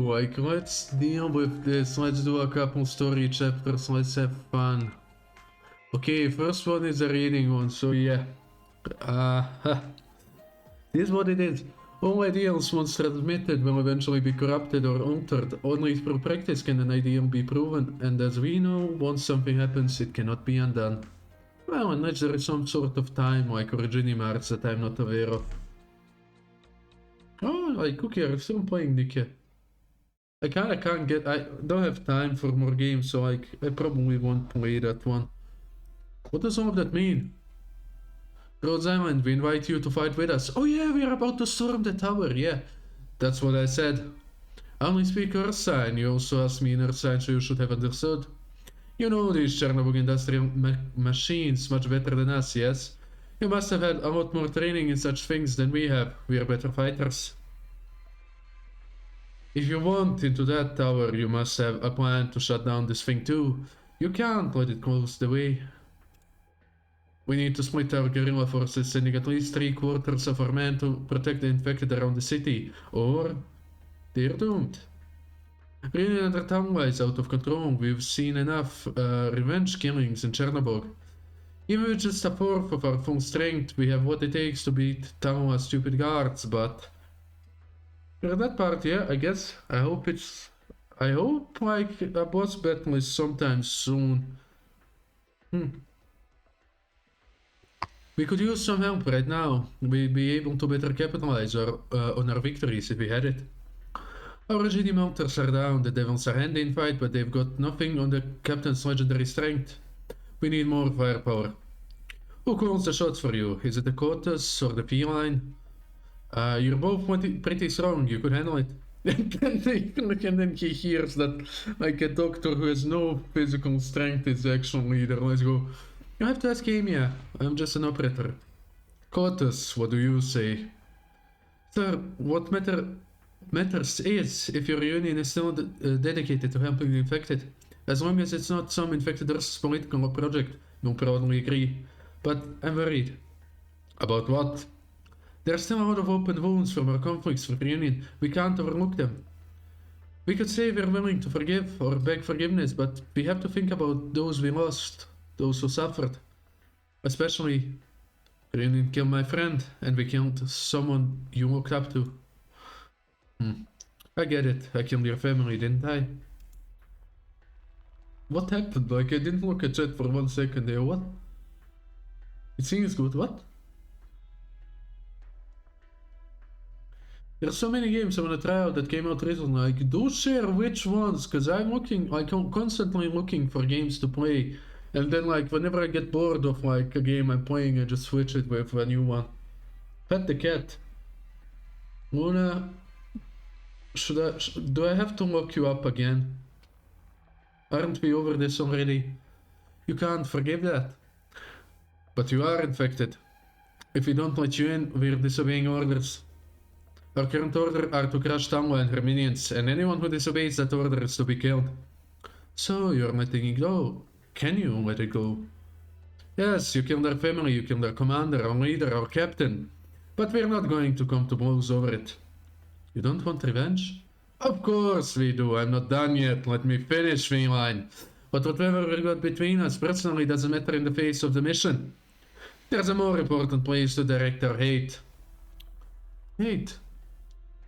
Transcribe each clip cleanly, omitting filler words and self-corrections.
like, let's deal with this. Let's do a couple story chapters. Let's have fun. Okay, first one is a reading one, so yeah. This is what it is. All ideals once transmitted will eventually be corrupted or altered. Only through practice can an ideal be proven, and as we know, once something happens, it cannot be undone. Well, unless there is some sort of time, like Originimarts, that I'm not aware of. Oh, like, okay, I'm still playing Nikke. I don't have time for more games, so like, I probably won't play that one. What does all of that mean? Rhodes Island, we invite you to fight with us. Oh yeah, we are about to storm the tower, yeah. That's what I said. I only speak Earth sign, you also asked me in Earth sign, so you should have understood. You know these Chernobog industrial machines much better than us, yes? You must have had a lot more training in such things than we have. We are better fighters. If you want into that tower, you must have a plan to shut down this thing too. You can't let it close the way. We need to split our guerrilla forces, sending at least 3/4 of our men to protect the infected around the city, or they're doomed. Really, and their town is out of control. We've seen enough revenge killings in Chernobog. Even with just a fourth of our full strength, we have what it takes to beat Taua's stupid guards, but... For that part, yeah, I guess. I hope like a boss battle is sometime soon. We could use some help right now. We'd be able to better capitalize on our victories if we had it. Our regimenters are down, the devils are handy in fight, but they've got nothing on the captain's legendary strength. We need more firepower. Who calls the shots for you? Is it the Cotus or the P-line? You're both pretty strong, you could handle it. And then he hears that like a doctor who has no physical strength is the actual leader. Let's go. You have to ask Amia. I'm just an operator. Cotus, what do you say? Sir, what matters is if your union is still dedicated to helping the infected. As long as it's not some infected Earth's political project, we'll probably agree. But I'm worried. About what? There's still a lot of open wounds from our conflicts for the Union. We can't overlook them. We could say we're willing to forgive or beg forgiveness, but we have to think about those we lost, those who suffered. Especially, the Union killed my friend, and we killed someone you looked up to. I get it. I killed your family, didn't I? What happened? Like, I didn't look at chat for 1 second there. What? It seems good. What? There's so many games I want to try out that came out recently. Like, do share which ones, because I'm constantly looking for games to play. And then, like, whenever I get bored of, like, a game I'm playing, I just switch it with a new one. Pet the cat. Luna, do I have to lock you up again? Aren't we over this already? You can't forgive that. But you are infected. If we don't let you in, we're disobeying orders. Our current order are to crush Tangwa and her minions, and anyone who disobeys that order is to be killed. So, you're letting it go. Can you let it go? Yes, you killed our family, you killed our commander, our leader, our captain. But we're not going to come to blows over it. You don't want revenge? Of course we do, I'm not done yet, let me finish, Feline. But whatever we got between us personally doesn't matter in the face of the mission. There's a more important place to direct our hate. Hate?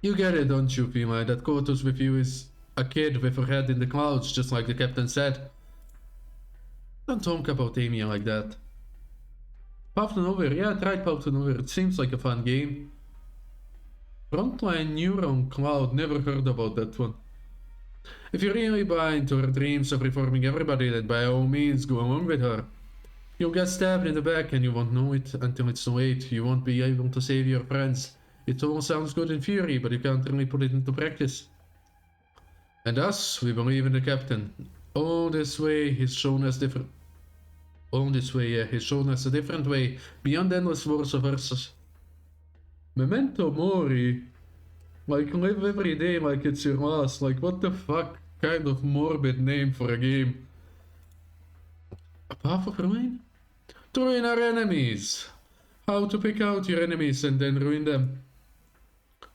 You get it, don't you, Feline? That Kotus with you is a kid with her head in the clouds, just like the captain said. Don't talk about Amy like that. Path to Nowhere, yeah, I tried Path to Nowhere, it seems like a fun game. Frontline Neuron Cloud, never heard about that one. If you really buy into her dreams of reforming everybody, then by all means go along with her. You'll get stabbed in the back and you won't know it until it's too late. You won't be able to save your friends. It all sounds good in theory, but you can't really put it into practice. And us, we believe in the captain. All this way, he's shown us different... All this way, yeah, he's shown us a different way, beyond endless wars of verses. Memento Mori? Like, live every day like it's your last. Like, what the fuck kind of morbid name for a game? A path of ruin? To ruin our enemies! How to pick out your enemies and then ruin them.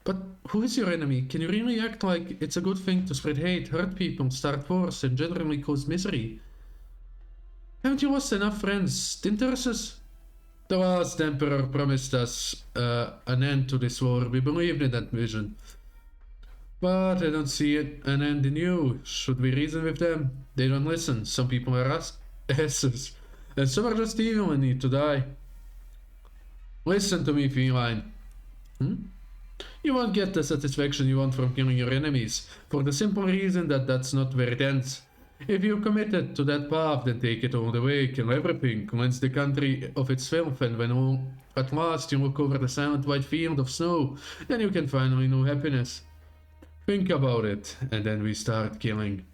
But who is your enemy? Can you really act like it's a good thing to spread hate, hurt people, start wars, and generally cause misery? Haven't you lost enough friends? Didn't Ursus? The last emperor promised us an end to this war. We believed in that vision. But I don't see an end in you. Should we reason with them? They don't listen. Some people are asses. And some are just evil and need to die. Listen to me, Feline. You won't get the satisfaction you want from killing your enemies, for the simple reason that that's not where it ends. If you're committed to that path, then take it all the way, kill everything, cleanse the country of its filth, and when at last you look over the silent white field of snow, then you can finally know happiness. Think about it, and then we start killing.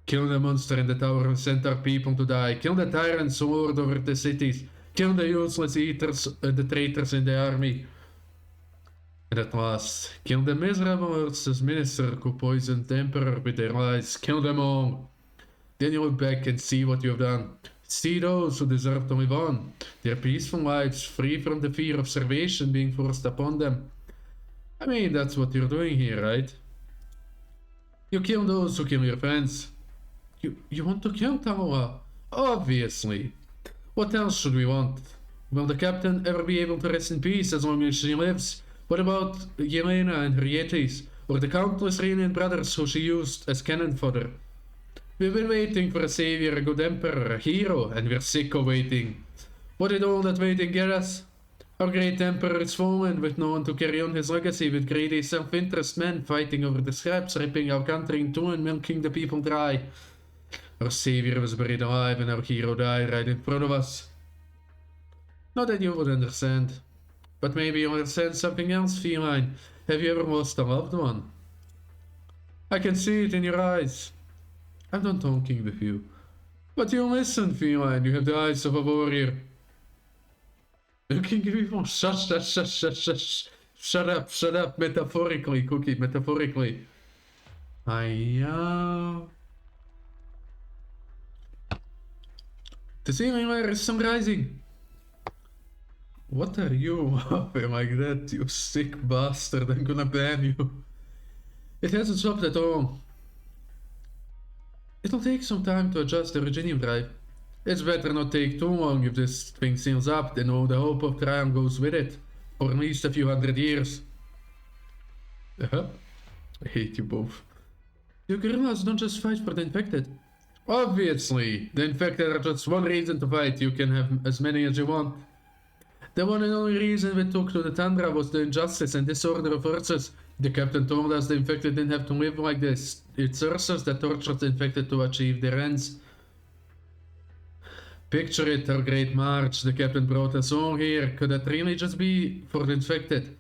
Kill the monster in the tower and send our people to die. Kill the tyrants who lord over the cities. Kill the useless eaters and the traitors in the army. And at last, kill the miserable Ursus minister who poisoned the emperor with their lies. Kill them all. Then you look back and see what you have done. See those who deserve to live on, their peaceful lives, free from the fear of starvation being forced upon them. I mean, that's what you're doing here, right? You kill those who kill your friends. You want to kill Taloa? Obviously. What else should we want? Will the captain ever be able to rest in peace as long as she lives? What about Yelena and her Yetis, or the countless Rhenian brothers who she used as cannon fodder? We've been waiting for a savior, a good emperor, a hero, and we're sick of waiting. What did all that waiting get us? Our great emperor is fallen, with no one to carry on his legacy, with greedy self-interest men fighting over the scraps, ripping our country in two and milking the people dry. Our savior was buried alive and our hero died right in front of us. Not that you would understand. But maybe you understand something else, Feline. Have you ever lost a loved one? I can see it in your eyes. I'm not talking with you. But you listen, Feline. You have the eyes of a warrior. You can give me more. Shush. Shut up. Metaphorically, Cookie, metaphorically. The ceiling layer is sun rising. What are you laughing like that, you sick bastard? I'm gonna ban you. It hasn't stopped at all. It'll take some time to adjust the Reginium drive. It's better not take too long if this thing seals up, then all the hope of Triumph goes with it. For at least a few hundred years. I hate you both. You guerrillas don't just fight for the infected. Obviously, the infected are just one reason to fight. You can have as many as you want. The one and only reason we took to the Tundra was the injustice and disorder of Ursus. The captain told us the infected didn't have to live like this. It's Ursus that tortured the infected to achieve their ends. Picture it, our great march. The captain brought us all here. Could that really just be for the infected?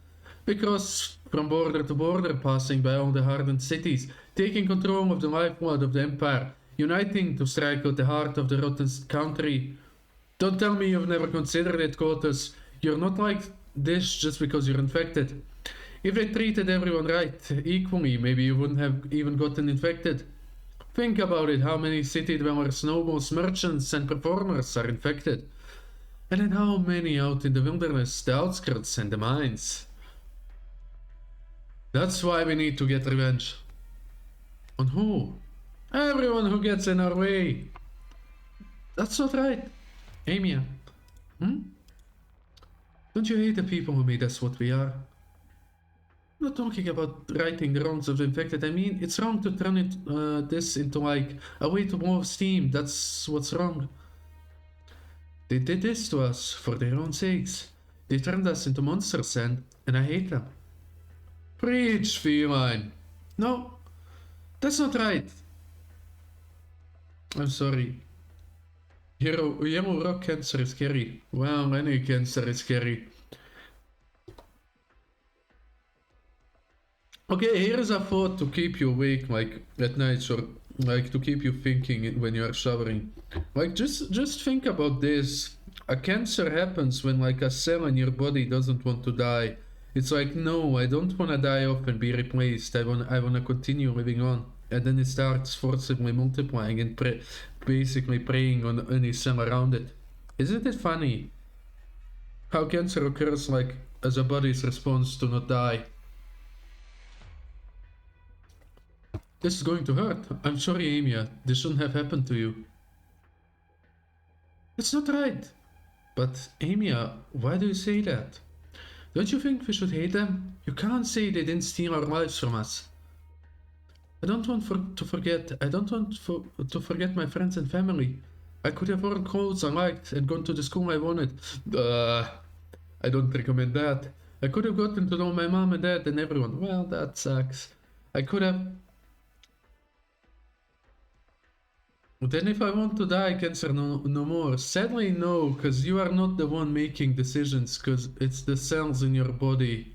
Because from border to border, passing by all the hardened cities, taking control of the lifeblood of the empire, uniting to strike out the heart of the rotten country. Don't tell me you've never considered it, Kotus. You're not like this just because you're infected. If they treated everyone right, equally, maybe you wouldn't have even gotten infected. Think about it, how many city dwellers, nobles, merchants and performers are infected. And then how many out in the wilderness, the outskirts and the mines. That's why we need to get revenge. On who? Everyone who gets in our way. That's not right. Amia. Don't you hate the people who made us what we are? I'm not talking about righting the wrongs of the infected. I mean, it's wrong to turn this into like a way to blow off steam. That's what's wrong. They did this to us for their own sakes. They turned us into monsters and I hate them. Preach, Feline. No, that's not right. I'm sorry. Yellow rock cancer is scary. Well, any cancer is scary. Okay, here is a thought to keep you awake, like at night, or like to keep you thinking when you are showering. Like just think about this. A cancer happens when like a cell in your body doesn't want to die. It's like, no, I don't want to die off and be replaced. I wanna continue living on. And then it starts forcibly multiplying and basically preying on any cell around it. Isn't it funny how cancer occurs like as a body's response to not die? This is going to hurt. I'm sorry, Amia. This shouldn't have happened to you. It's not right. But, Amia, why do you say that? Don't you think we should hate them? You can't say they didn't steal our lives from us. I don't want to forget. I don't want to forget my friends and family. I could have worn clothes I liked and gone to the school I wanted. I don't recommend that. I could have gotten to know my mom and dad and everyone. Well, that sucks. I could have... Then if I want to die, cancer no more. Sadly, no, because you are not the one making decisions, because it's the cells in your body,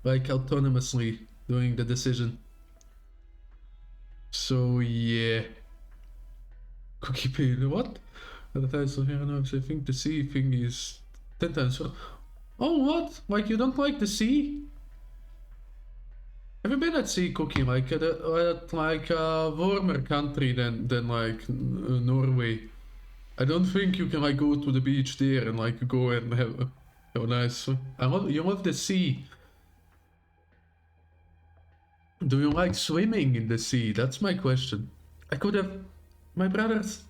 like, autonomously doing the decision. So, yeah. Cookie pain, what? At the time, so here now, I think the sea thing is 10 times. Oh, what? Like, you don't like the sea? Have you been at sea, Cookie? Like, at a warmer country than like, Norway. I don't think you can, like, go to the beach there and, like, go and have a nice... you love the sea. Do you like swimming in the sea? That's my question. I could have... My brothers...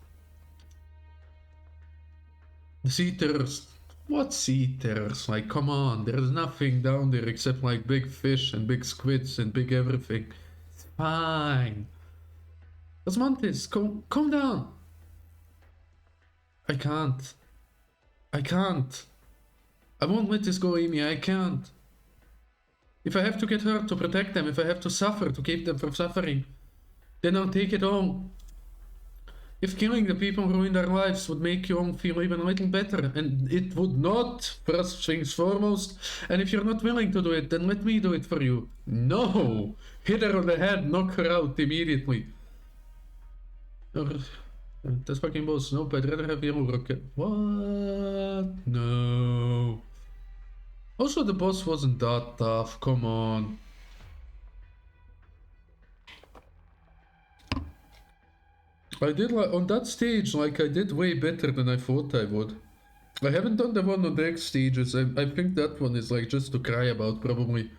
The sea terrors. What sea terrors? Like, come on, there's nothing down there except, like, big fish and big squids and big everything. It's fine. Osmanthus, calm down. I can't. I can't. I won't let this go, Amy. I can't. If I have to get hurt to protect them, if I have to suffer to keep them from suffering, then I'll take it all. If killing the people who ruin their lives would make you all feel even a little better, and it would not, first things foremost, and if you're not willing to do it, then let me do it for you. No! Hit her on the head, knock her out immediately. That's fucking boss. Nope, I'd rather have yellow rocket. What? No. Also, the boss wasn't that tough, come on. I did, like, on that stage, like, I did way better than I thought I would. I haven't done the one on the X stages. I think that one is, like, just to cry about, probably.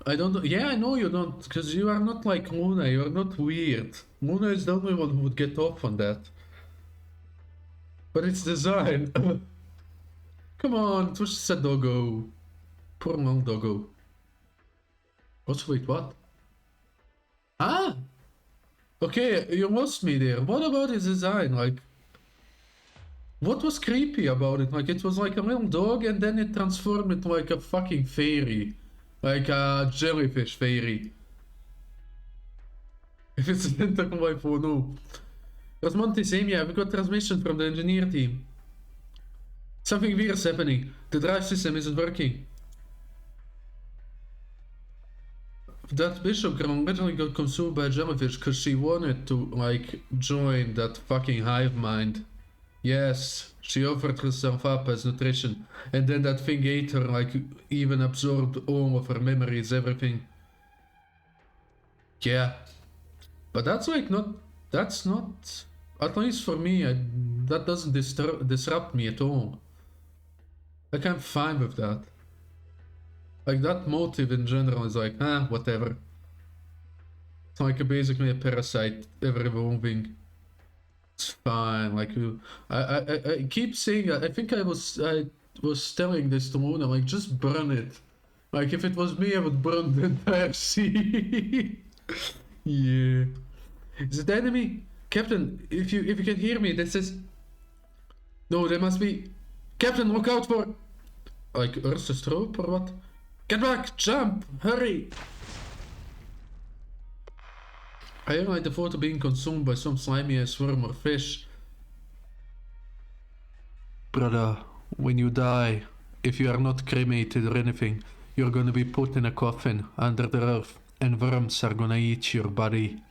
I don't know. Yeah, I know you don't, because you are not like Luna, you're not weird. Luna is the only one who would get off on that. But it's design. Come on, it was just a doggo. Poor little doggo. Wait, what? Ah! Okay, you lost me there. What about his design? Like, what was creepy about it? Like, it was like a little dog and then it transformed into like a fucking fairy. Like a jellyfish fairy. If it's a tentacle life, oh no. Rosmonti, same, yeah, we got transmission from the engineer team. Something weird's happening. The drive system isn't working. That bishop girl originally got consumed by a jellyfish because she wanted to, like, join that fucking hive mind. Yes, she offered herself up as nutrition, and then that thing ate her, like, even absorbed all of her memories, everything. Yeah. But that's, like, that's not, at least for me, that doesn't disrupt me at all. Like, I'm fine with that. Like, that motive in general is like, whatever. It's like basically a parasite ever evolving. It's fine. Like, I keep saying, I think I was telling this to Mona, like, just burn it. Like, if it was me, I would burn the entire sea. Yeah. Is it the enemy? Captain, if you can hear me, this is... No, there must be... Captain, look out for... Like, Ursa Stroop or what? Get back! Jump! Hurry! I highlight the photo being consumed by some slimy ass worm or fish. Brother, when you die, if you are not cremated or anything, you're gonna be put in a coffin under the earth, and worms are gonna eat your body.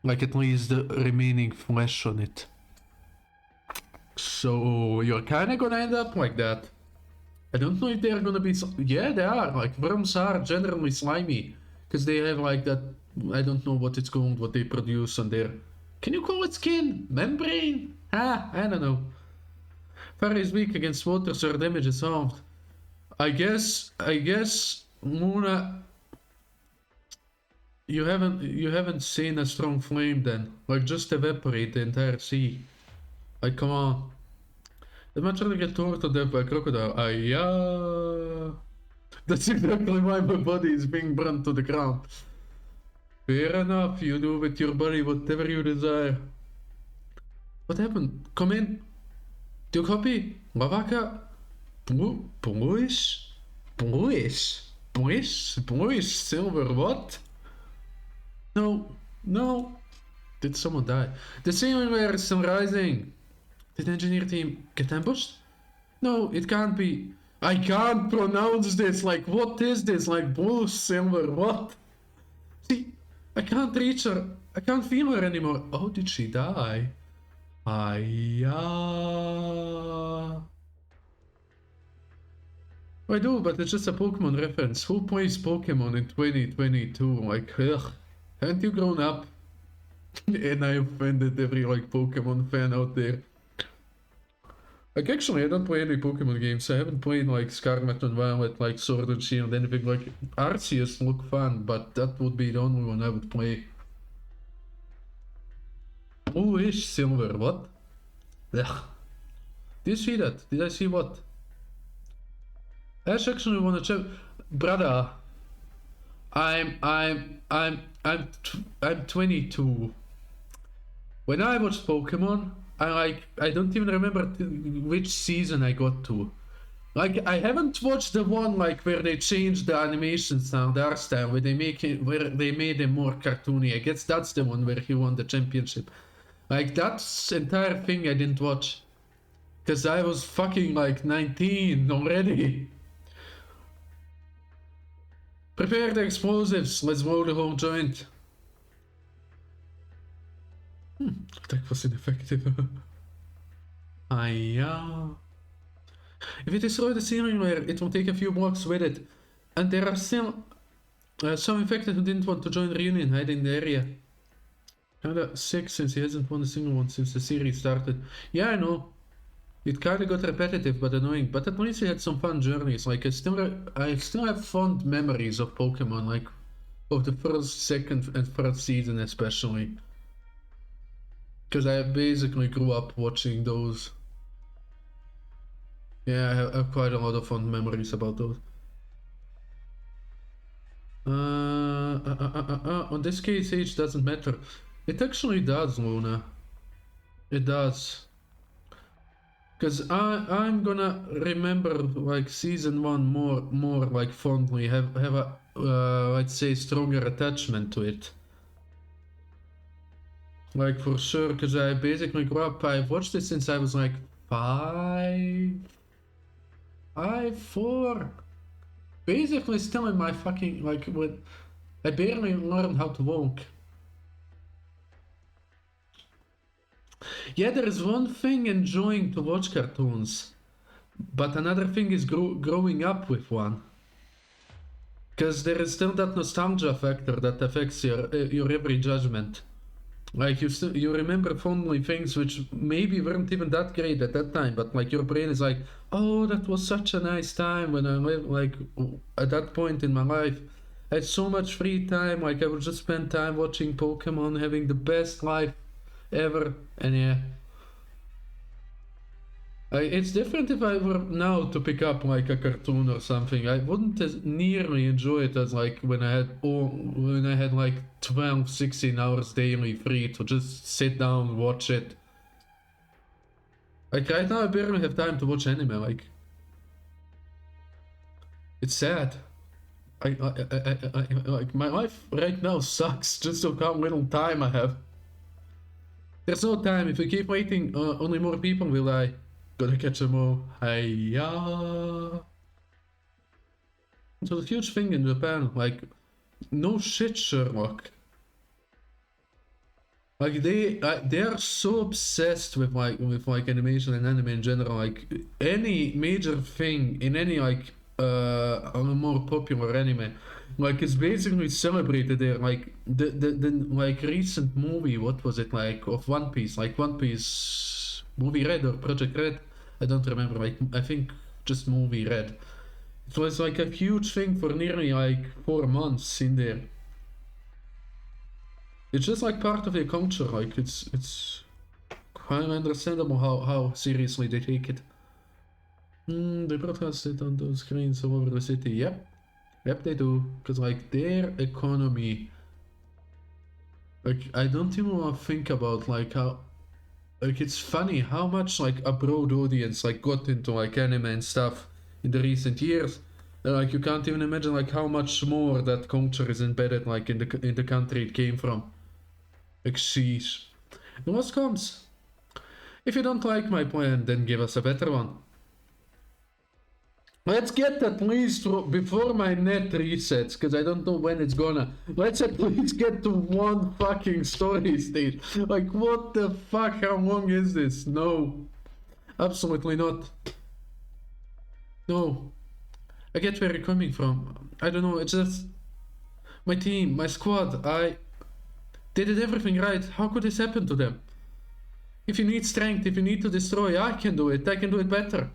Like, at least the remaining flesh on it. So, you're kinda gonna end up like that. I don't know if they're gonna be... Yeah, they are. Like, worms are generally slimy. Because they have, like, that... I don't know what it's called, what they produce on their... Can you call it skin? Membrane? I don't know. Fire is weak against water, so her damage is halved. I guess... Luna... you haven't seen a strong flame then. Like, just evaporate the entire sea. Like, come on. Imagine I get torn to death by a crocodile. Yeah. That's exactly why my body is being burned to the ground. Fair enough, you do with your body whatever you desire. What happened? Come in. Do you copy? Lavaka? Bluish? Bluish? Silver, what? No. Did someone die? The ceiling layer is still rising. Did the engineer team get ambushed? No, it can't be. I can't pronounce this. Like, what is this? Like, blue, silver, what? See, I can't reach her. I can't feel her anymore. Oh, did she die? Yeah. I do, but it's just a Pokemon reference. Who plays Pokemon in 2022? Like, ugh. Haven't you grown up? And I offended every, like, Pokemon fan out there. Like, actually, I don't play any Pokemon games. I haven't played, like, Scarlet and Violet, like, Sword and Shield, anything. Like, Arceus look fun, but that would be the only one I would play. Bluish silver, what? Ugh. Did you see that? Did I see what? I actually want to check. Brother, I'm 22. When I watched Pokemon, I don't even remember which season I got to. Like, I haven't watched the one like where they changed the animation style, the art style, where they made him more cartoony. I guess that's the one where he won the championship. Like, that's entire thing I didn't watch, cause I was fucking like 19 already. Prepare the explosives. Let's blow the whole joint. That was ineffective. Yeah. If you destroy the ceiling layer, it will take a few blocks with it. And there are still some infected who didn't want to join the reunion, hiding in the area. Kinda sick since he hasn't won a single one since the series started. Yeah, I know. It kinda got repetitive but annoying, but at least we had some fun journeys. Like, I still have fond memories of Pokemon, like of the first, second, and third season especially. Because I basically grew up watching those. Yeah, I have quite a lot of fond memories about those. On this case, age doesn't matter. It actually does, Luna. It does. Because I'm gonna remember like season 1 more like fondly, have a let's say stronger attachment to it. Like, for sure, because I basically grew up, I've watched it since I was like 4. Basically still in my fucking, like, when I barely learned how to walk. Yeah, there is one thing enjoying to watch cartoons, but another thing is growing up with one. Because there is still that nostalgia factor that affects your every judgment. Like, you remember fondly things which maybe weren't even that great at that time, but like your brain is like, oh, that was such a nice time when I lived, like, at that point in my life. I had so much free time, like I would just spend time watching Pokemon, having the best life ever, and yeah. It's different if I were now to pick up like a cartoon or something. I wouldn't as nearly enjoy it as like when I had like 12, 16 hours daily free to just sit down, watch it. Like right now I barely have time to watch anime, like. It's sad. Like my life right now sucks just so how little time I have. There's no time. If we keep waiting, only more people will die. Gotta catch them all. Hiya. It's a huge thing in Japan. Like, no shit, Sherlock. Like they are so obsessed with like animation and anime in general. Like any major thing in any like a more popular anime, like it's basically celebrated there. Like the like recent movie, what was it, like, of One Piece? Like One Piece movie Red or Project Red? I don't remember. Like I think just movie Red. It was like a huge thing for nearly like 4 months in there. It's just like part of their culture. Like it's quite understandable how seriously they take it. They broadcast it on those screens all over the city. Yep, they do. Cause like their economy, like I don't even want to think about like how, like it's funny how much like a broad audience like got into like anime and stuff in the recent years. And, like you can't even imagine like how much more that culture is embedded like in the country it came from. Like sheesh. And what comes? If you don't like my plan, then give us a better one. Let's get at least before my net resets, because I don't know when it's gonna. Let's at least get to one fucking story stage. Like, what the fuck? How long is this? No. Absolutely not. No. I get where you're coming from. I don't know, it's just. My team, my squad, they did everything right. How could this happen to them? If you need strength, if you need to destroy, I can do it. I can do it better.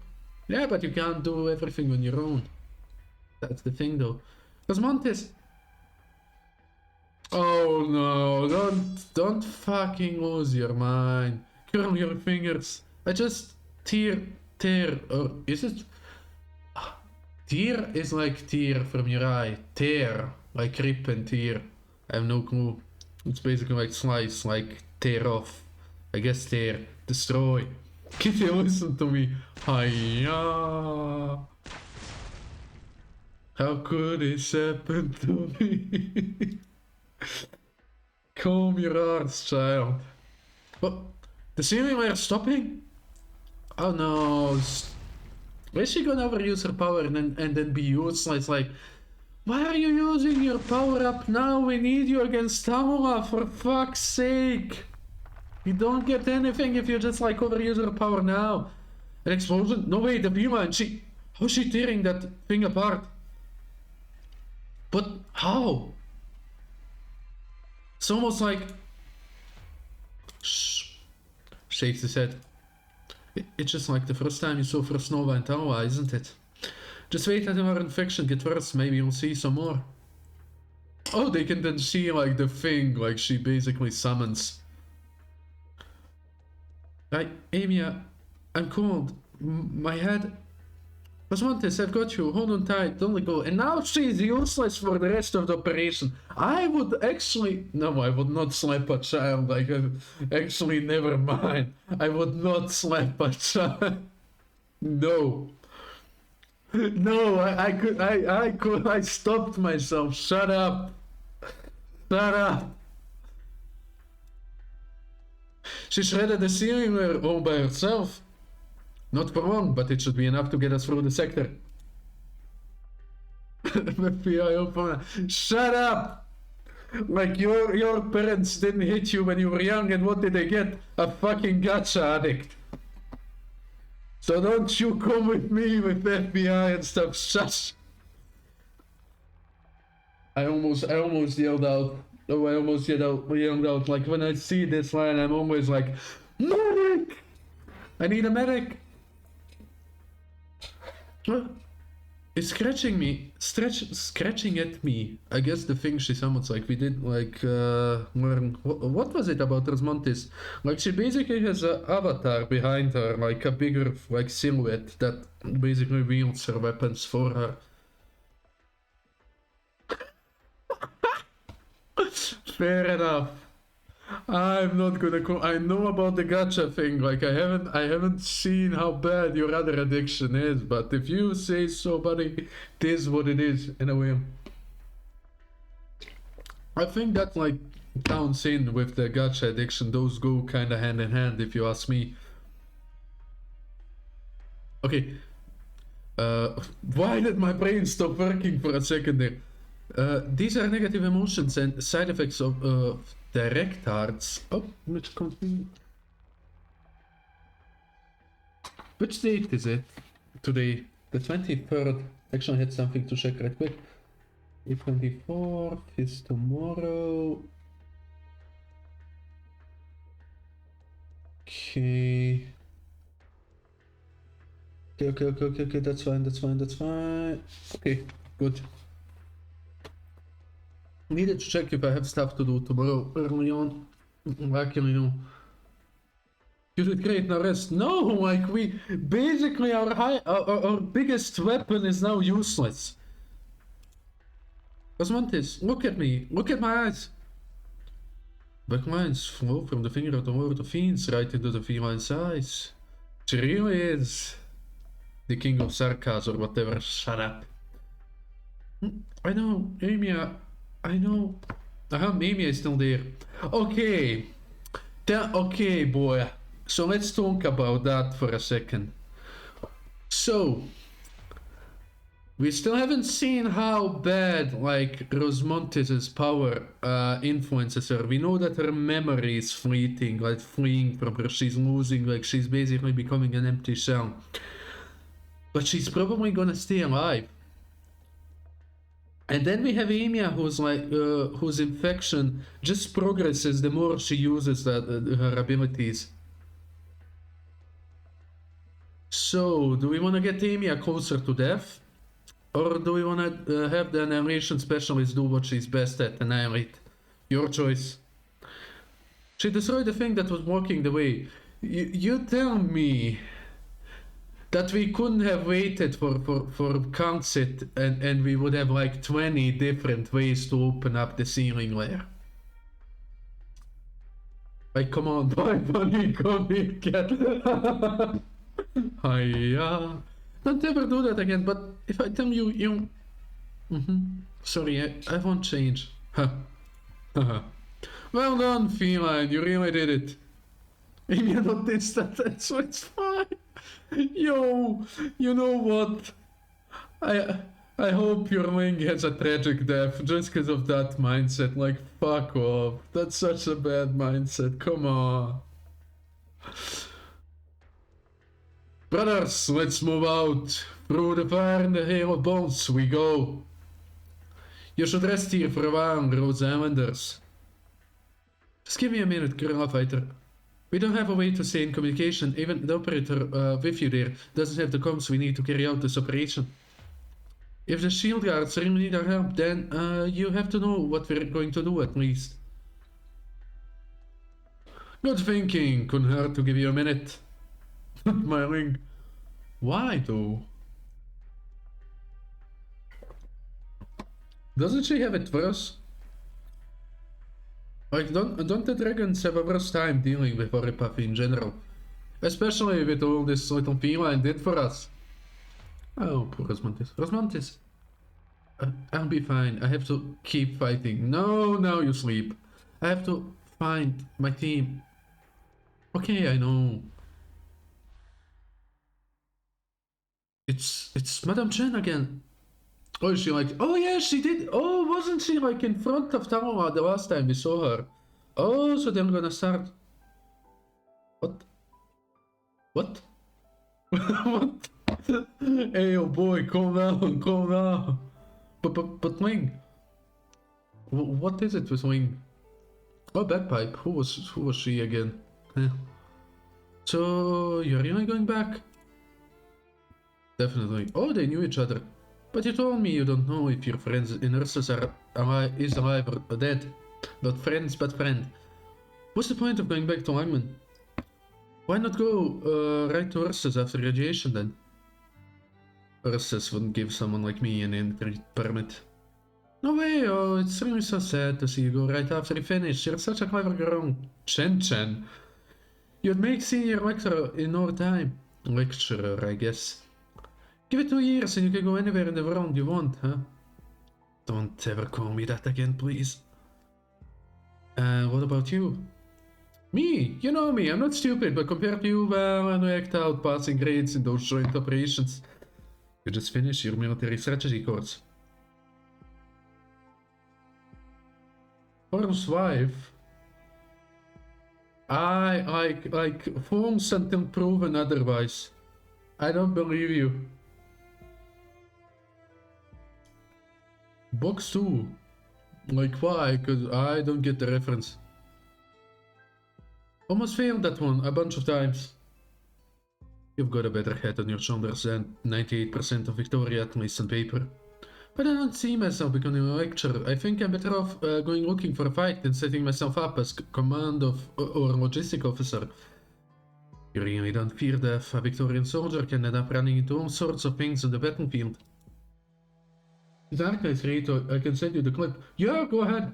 Yeah, but you can't do everything on your own. That's the thing, though. Because Montes... Oh no, don't fucking lose your mind. Curl your fingers. I just tear, or is it? Tear is like tear from your eye. Tear, like rip and tear. I have no clue. It's basically like slice, like tear off. I guess tear, destroy. Can you listen to me? Hiya. How could this happen to me? Calm your hearts, child. What? The ceiling layer stopping? Oh no. Is she gonna overuse her power and then be useless? Like, why are you using your power up now? We need you against Tamura, for fuck's sake. You don't get anything if you just like overuse her power now. An explosion? No way, the beeline. How's she tearing that thing apart? But how? It's almost like... Shh. Shakes his head. It's just like the first time you saw First Nova and Tawa, isn't it? Just wait until our infection gets worse, maybe you'll see some more. Oh, they can then see like the thing, like she basically summons. Amia, I'm cold. My head... Montes, I've got you. Hold on tight. Don't let go. And now she's useless for the rest of the operation. I would actually... No, I would not slap a child. Like, actually, never mind. I would not slap a child. No. No, I stopped myself. Shut up. Shut up. She shredded the ceiling all by herself. Not for long, but it should be enough to get us through the sector. Shut up! Like your parents didn't hit you when you were young, and what did they get? A fucking gacha addict. So don't you come with me with FBI and stuff. Shush. I almost yelled out. Oh, I almost yelled out. Like when I see this line, I'm always like, medic! I need a medic. It's scratching me, scratching at me. I guess the thing she summons, like we did, like learn. What was it about Rosmontis? Like she basically has an avatar behind her, like a bigger like silhouette that basically wields her weapons for her. Fair enough. I'm not gonna I know about the gacha thing, like I haven't seen how bad your other addiction is, but if you say so, buddy, it is what it is, in a way. I think that like counts in with the gacha addiction, those go kinda hand in hand if you ask me. Okay. Why did my brain stop working for a second there? These are negative emotions and side effects of direct arts. Oh, which company? Which date is it? Today, the 23rd. Actually, I had something to check right quick. The 24th is tomorrow. Okay. Okay, that's fine. Okay, good. Needed to check if I have stuff to do tomorrow early on. Luckily, no. You did great, now rest. No, like we basically our biggest weapon is now useless. Osmantis, look at me, look at my eyes. Black lines flow from the finger of the Lord of Fiends right into the feline's eyes. She really is the king of sarcasm or whatever. Shut up. I know, Amy, I know. Amy is still there. Okay. Okay, boy. So let's talk about that for a second. So, we still haven't seen how bad, like, Rosmontis's power influences her. We know that her memory is fleeting, like, fleeing from her. She's losing, like, she's basically becoming an empty shell. But she's probably gonna stay alive. And then we have Amy, who's like, whose infection just progresses the more she uses her abilities. So, do we want to get Amy closer to death? Or do we want to have the annihilation specialist do what she's best at, annihilate? Your choice. She destroyed the thing that was blocking the way. You tell me that we couldn't have waited for Councit and we would have like 20 different ways to open up the ceiling layer. Like, come on, boy, bunny, come here, cat. Hiya. Don't ever do that again, but if I tell you, you... Sorry, I won't change. Well done, feline, you really did it. You don't ditch that, so it's fine. Yo, you know what? I hope your wing has a tragic death just because of that mindset. Like, fuck off. That's such a bad mindset, come on. Brothers, let's move out. Through the fire and the hail of bones we go. You should rest here for a while, Rhodes Islanders. Just give me a minute, Gorilla Fighter. We don't have a way to stay in communication. Even the operator with you there doesn't have the comms we need to carry out this operation. If the shield guards really need our help, then you have to know what we're going to do at least. Good thinking. Couldn't hurt to give you a minute. My ring. Why though? Doesn't she have it worse? Like, don't the dragons have a worse time dealing with Oripath in general? Especially with all this little feline did for us. Oh, poor Rosmantis. Rosmantis! I'll be fine. I have to keep fighting. No, now you sleep. I have to find my team. Okay, I know. It's Madame Chen again. Oh, is she like... Oh yeah, she did... Oh, wasn't she like in front of Tamara the last time we saw her? Oh, so they're gonna start... What? What? What? Hey, oh boy, calm down, calm down. But Wing... What is it with Wing? Oh, Bagpipe. Who was she again? So, you're really going back? Definitely. Oh, they knew each other. But you told me you don't know if your friends in Ursus is alive or dead. Not friends, but friend. What's the point of going back to Langman? Why not go right to Ursus after graduation then? Ursus wouldn't give someone like me an entry permit. No way, oh, it's really so sad to see you go right after you finish. You're such a clever girl. Chen. You'd make senior lecturer in no time. Lecturer, I guess. Give it 2 years and you can go anywhere in the world you want, huh? Don't ever call me that again, please. What about you? Me? You know me, I'm not stupid, but compared to you, well, I act out passing grades in those joint operations. You just finished your military strategy course. Orm's wife? I like forms until proven otherwise. I don't believe you. Box 2? Like why? Cause I don't get the reference. Almost failed that one a bunch of times. You've got a better head on your shoulders than 98% of Victoria, at least on paper. But I don't see myself becoming a lecturer. I think I'm better off going looking for a fight than setting a lecture. I think I'm better off going looking for a fight than setting myself up as command of or logistic officer. You really don't fear death. A Victorian soldier can end up running into all sorts of things on the battlefield. Exactly, Rito. I can send you the clip. Yeah, go ahead.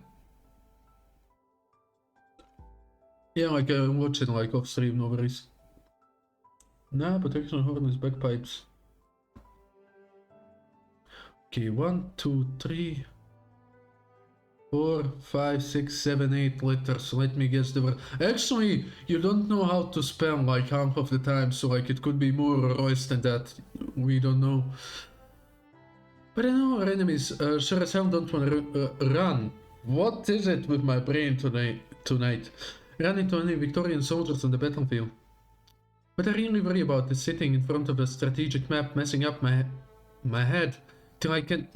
Yeah, I can watch it like off stream, no worries. Nah, protection horn is bagpipes. Okay, 1, 2, 3, 4, 5, 6, 7, 8 letters. Let me guess the word. Actually, you don't know how to spell like half of the time, so like it could be more or less than that. We don't know. But I know our enemies sure as hell don't want to run. What is it with my brain tonight? Run into any Victorian soldiers on the battlefield. What I really worry about is sitting in front of a strategic map messing up my head till I can...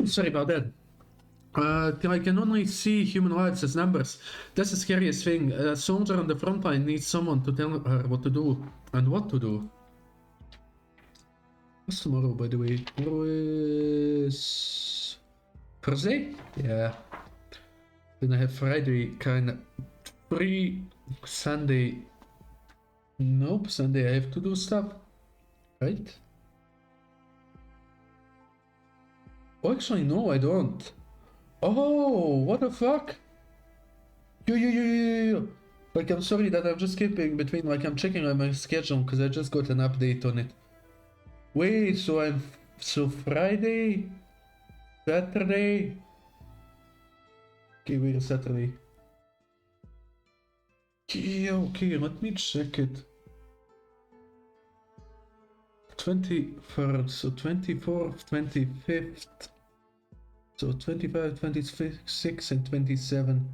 Sorry about that. Till I can only see human lives as numbers. That's the scariest thing. A soldier on the front line needs someone to tell her what to do and what to do. What's tomorrow, by the way? Tomorrow is... Thursday? Yeah. Then I have Friday kinda free. Sunday... Nope, Sunday I have to do stuff. Right? Oh, actually, no, I don't. Oh, what the fuck? Yo. Like, I'm sorry that I'm just skipping between, like, I'm checking on my schedule because I just got an update on it. Wait, so Friday? Saturday? Okay, wait a Saturday. Okay, let me check it. 23rd, so 24th, 25th. So 25, 26, and 27.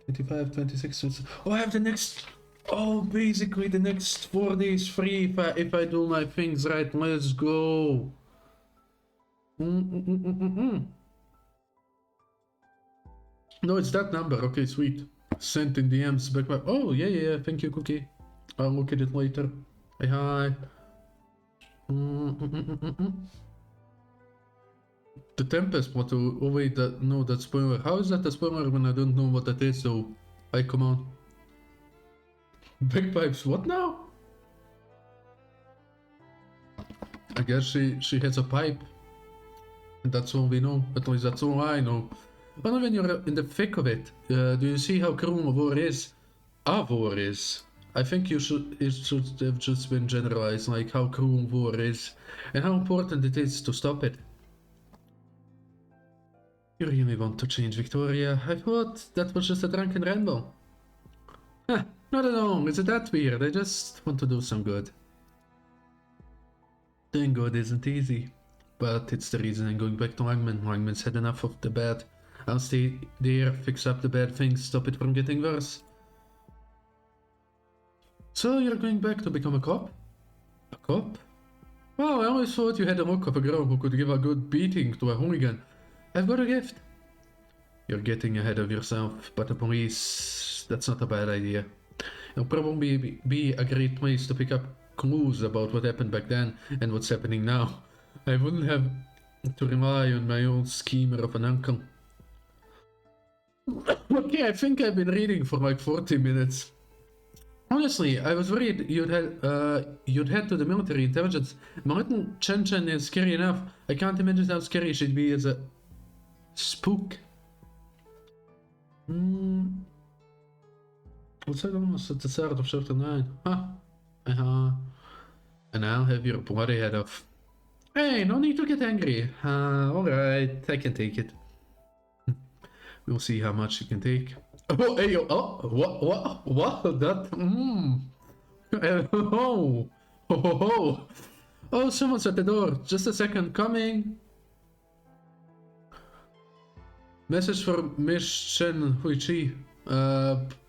25, 26, 27. Oh, I have the next... Oh, basically the next 4 days free if I do my things right. Let's go. No, it's that number. Okay, sweet. Sent in DMs back by... Oh, yeah. Thank you, Cookie. I'll look at it later. Hey, hi. The Tempest motto. Oh wait, no, that's spoiler. How is that a spoiler when I don't know what that is? So, come on. Bagpipes, what now? I guess she has a pipe. And that's all we know. At least that's all I know. But when you're in the thick of it, do you see how cruel war is? A war is. I think it should have just been generalized, like how cruel war is. And how important it is to stop it. You really want to change Victoria? I thought that was just a drunken ramble. Huh, not at all. Is it that weird? I just want to do some good. Doing good isn't easy. But it's the reason I'm going back to Langman. Langman's had enough of the bad. I'll stay there, fix up the bad things, stop it from getting worse. So you're going back to become a cop? A cop? Well, I always thought you had the look of a girl who could give a good beating to a hooligan. I've got a gift. You're getting ahead of yourself, but the police... That's not a bad idea. It'll probably be a great place to pick up clues about what happened back then and what's happening now. I wouldn't have to rely on my old schemer of an uncle. Okay, I think I've been reading for like 40 minutes. Honestly, I was worried you'd head to the military intelligence. My little Chen Chen is scary enough. I can't imagine how scary she'd be as a spook. What's that almost at the start of chapter 9? And I'll have your bloody head off. Hey, no need to get angry. Alright, I can take it. We'll see how much you can take. Oh, hey, what? That, Oh, someone's at the door. Just a second, coming. Message for Miss Chen Huichi.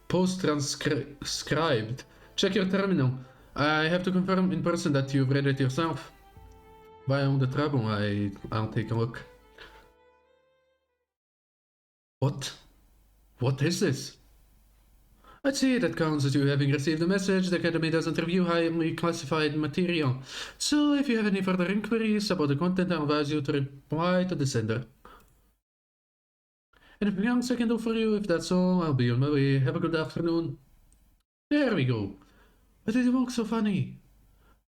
Post transcribed. Check your terminal. I have to confirm in person that you've read it yourself. By all the trouble, I'll take a look. What? What is this? I'd say that counts as you having received a message. The Academy doesn't review highly classified material. So if you have any further inquiries about the content, I advise you to reply to the sender. Anything else I can do for you? If that's all, I'll be on my way. Have a good afternoon. There we go. Why did you look so funny?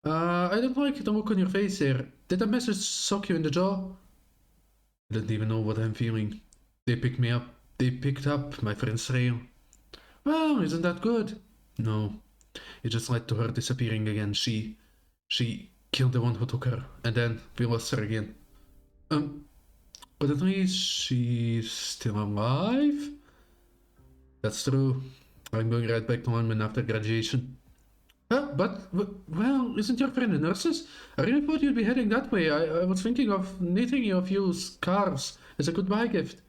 I don't like the look on your face here. Did that message suck you in the jaw? I don't even know what I'm feeling. They picked me up. They picked up my friend's trail. Well, isn't that good? No. It just led to her disappearing again. She killed the one who took her, and then we lost her again. But at least she's still alive? That's true. I'm going right back to London after graduation. Well, isn't your friend a nurse? I really thought you'd be heading that way. I was thinking of knitting you a few scarves as a goodbye gift.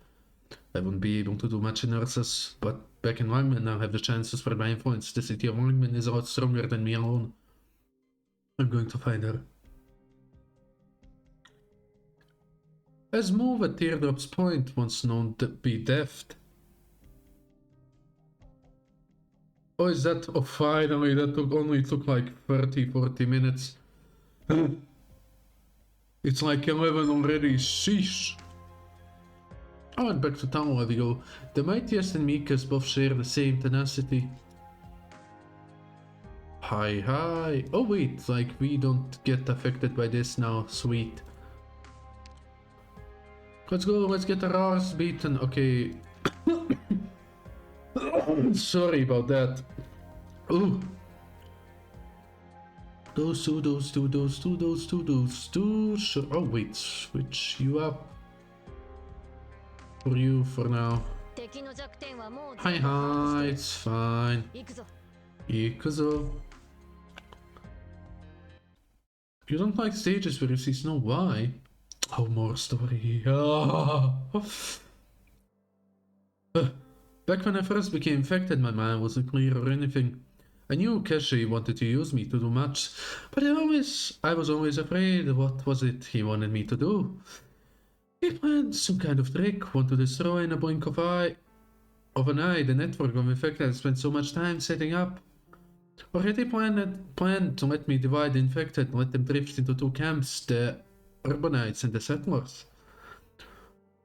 I wouldn't be able to do much in nurses, but back in Longman I'll have the chance to spread my influence. The city of Longman is a lot stronger than me alone. I'm going to find her. As move at Teardrop's Point, once known to be deft. Oh, is that? Oh, finally, that only took like 30-40 minutes. It's like 11 already, sheesh. Oh, and back to town we go. The mightiest and meekest both share the same tenacity. Hi. Oh wait, like we don't get affected by this now, sweet. Let's go, let's get our arse beaten, okay. Sorry about that. Ooh. Those two. Sure. Oh wait, switch you up. For you for now. Hi, it's fine. Ikuzo. You don't like stages where you see snow, why? Oh, more story. Back when I first became infected, my mind wasn't clear or anything. I knew Keshi wanted to use me to do much, but I was always afraid. What was it he wanted me to do? He planned some kind of trick, want to destroy in a blink of an eye the network of infected I spent so much time setting up. Or had he planned to let me divide the infected and let them drift into two camps, the urbanites and the settlers?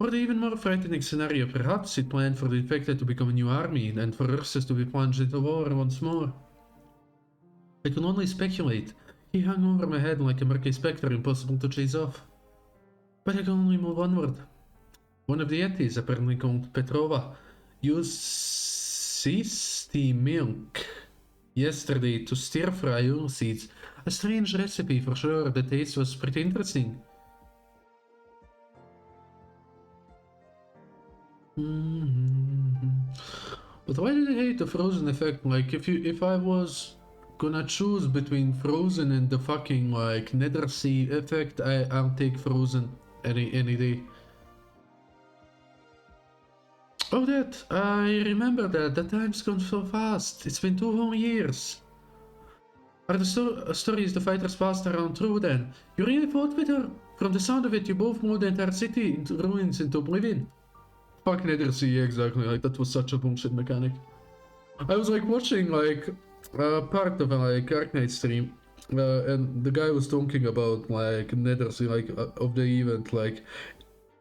Or the even more frightening scenario, perhaps he planned for the infected to become a new army and for Ursus to be plunged into war once more. I can only speculate. He hung over my head like a murky spectre impossible to chase off. But I can only move onward. One of the Yetis, apparently called Petrova, used ceesty milk yesterday to stir-fry eel seeds. A strange recipe for sure. The taste was pretty interesting. But why did I hate the frozen effect? Like, if I was gonna choose between frozen and the fucking like nether sea effect, I'll take frozen any day. Oh, that I remember that. The time's gone so fast. It's been 2 whole years. Are the stories the fighters passed around true then? You really fought with her? From the sound of it, you both moved the entire city into ruins, into oblivion. Fuck Nether Sea, exactly. Like, that was such a bullshit mechanic. I was like watching like part of a like Ark Knight stream, and the guy was talking about like Nether Sea, like of the event. Like,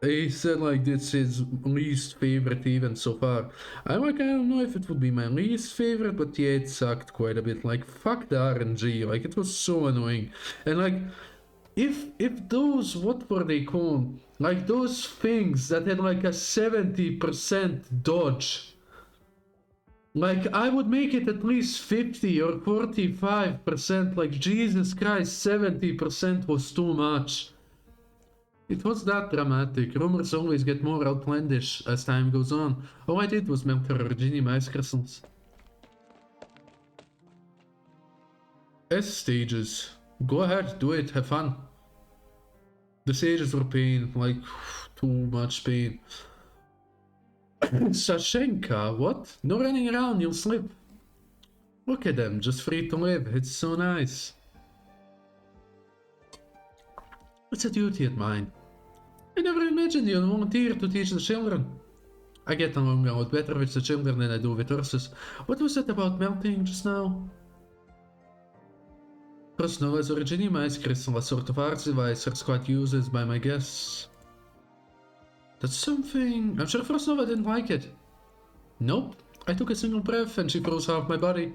he said like this is his least favorite event so far. I'm like, I don't know if it would be my least favorite, but yeah, it sucked quite a bit. Like, fuck the RNG, like it was so annoying. And like, if those, what were they called? Like those things that had like a 70% dodge. Like, I would make it at least 50 or 45%. Like, Jesus Christ, 70% was too much. It was that dramatic. Rumors always get more outlandish as time goes on. All I did was melt her Virginia ice crystals. S stages. Go ahead, do it, have fun. The stages were pain, like, too much pain. Sashenka, what? No running around, you'll slip. Look at them, just free to live. It's so nice. It's a duty of mine. I never imagined you'd volunteer to teach the children. I get along a lot better with the children than I do with horses. What was that about melting just now? Frostnova's originally my ice crystal, a sort of arts device her squad uses by my guess. That's something... I'm sure Frostnova didn't like it. Nope. I took a single breath and she froze half my body.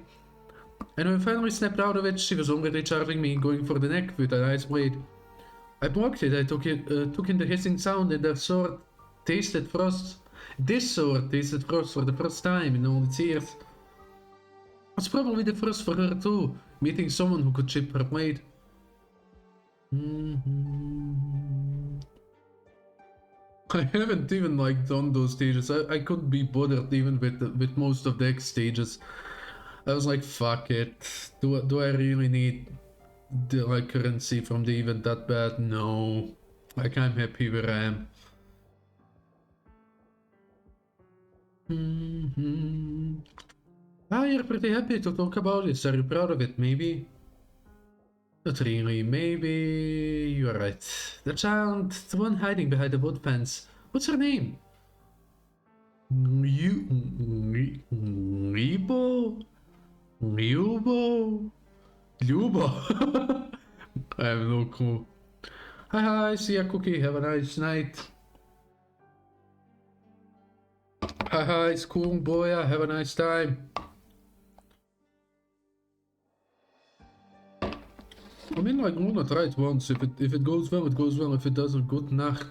And when I finally snapped out of it, she was already charging me, going for the neck with an ice blade. I blocked it, I took in the hissing sound, and the sword tasted frost. This sword tasted frost for the first time in all its years. It's probably the first for her too, meeting someone who could chip her blade. I haven't even done those stages. I couldn't be bothered even with most of the X stages. I was like, fuck it. Do I really need the currency from the event that bad? No. I'm happy where I am. You're pretty happy to talk about this. Are you proud of it? Maybe? Not really. Maybe you're right. The child, the one hiding behind the wood fence. What's her name? Libo? Lubo? I have no clue. Hi, see ya, Cookie. Have a nice night. Hi, School Boy. Have a nice time. I mean, I'm gonna try it once. If it goes well, it goes well. If it doesn't, good Nacht.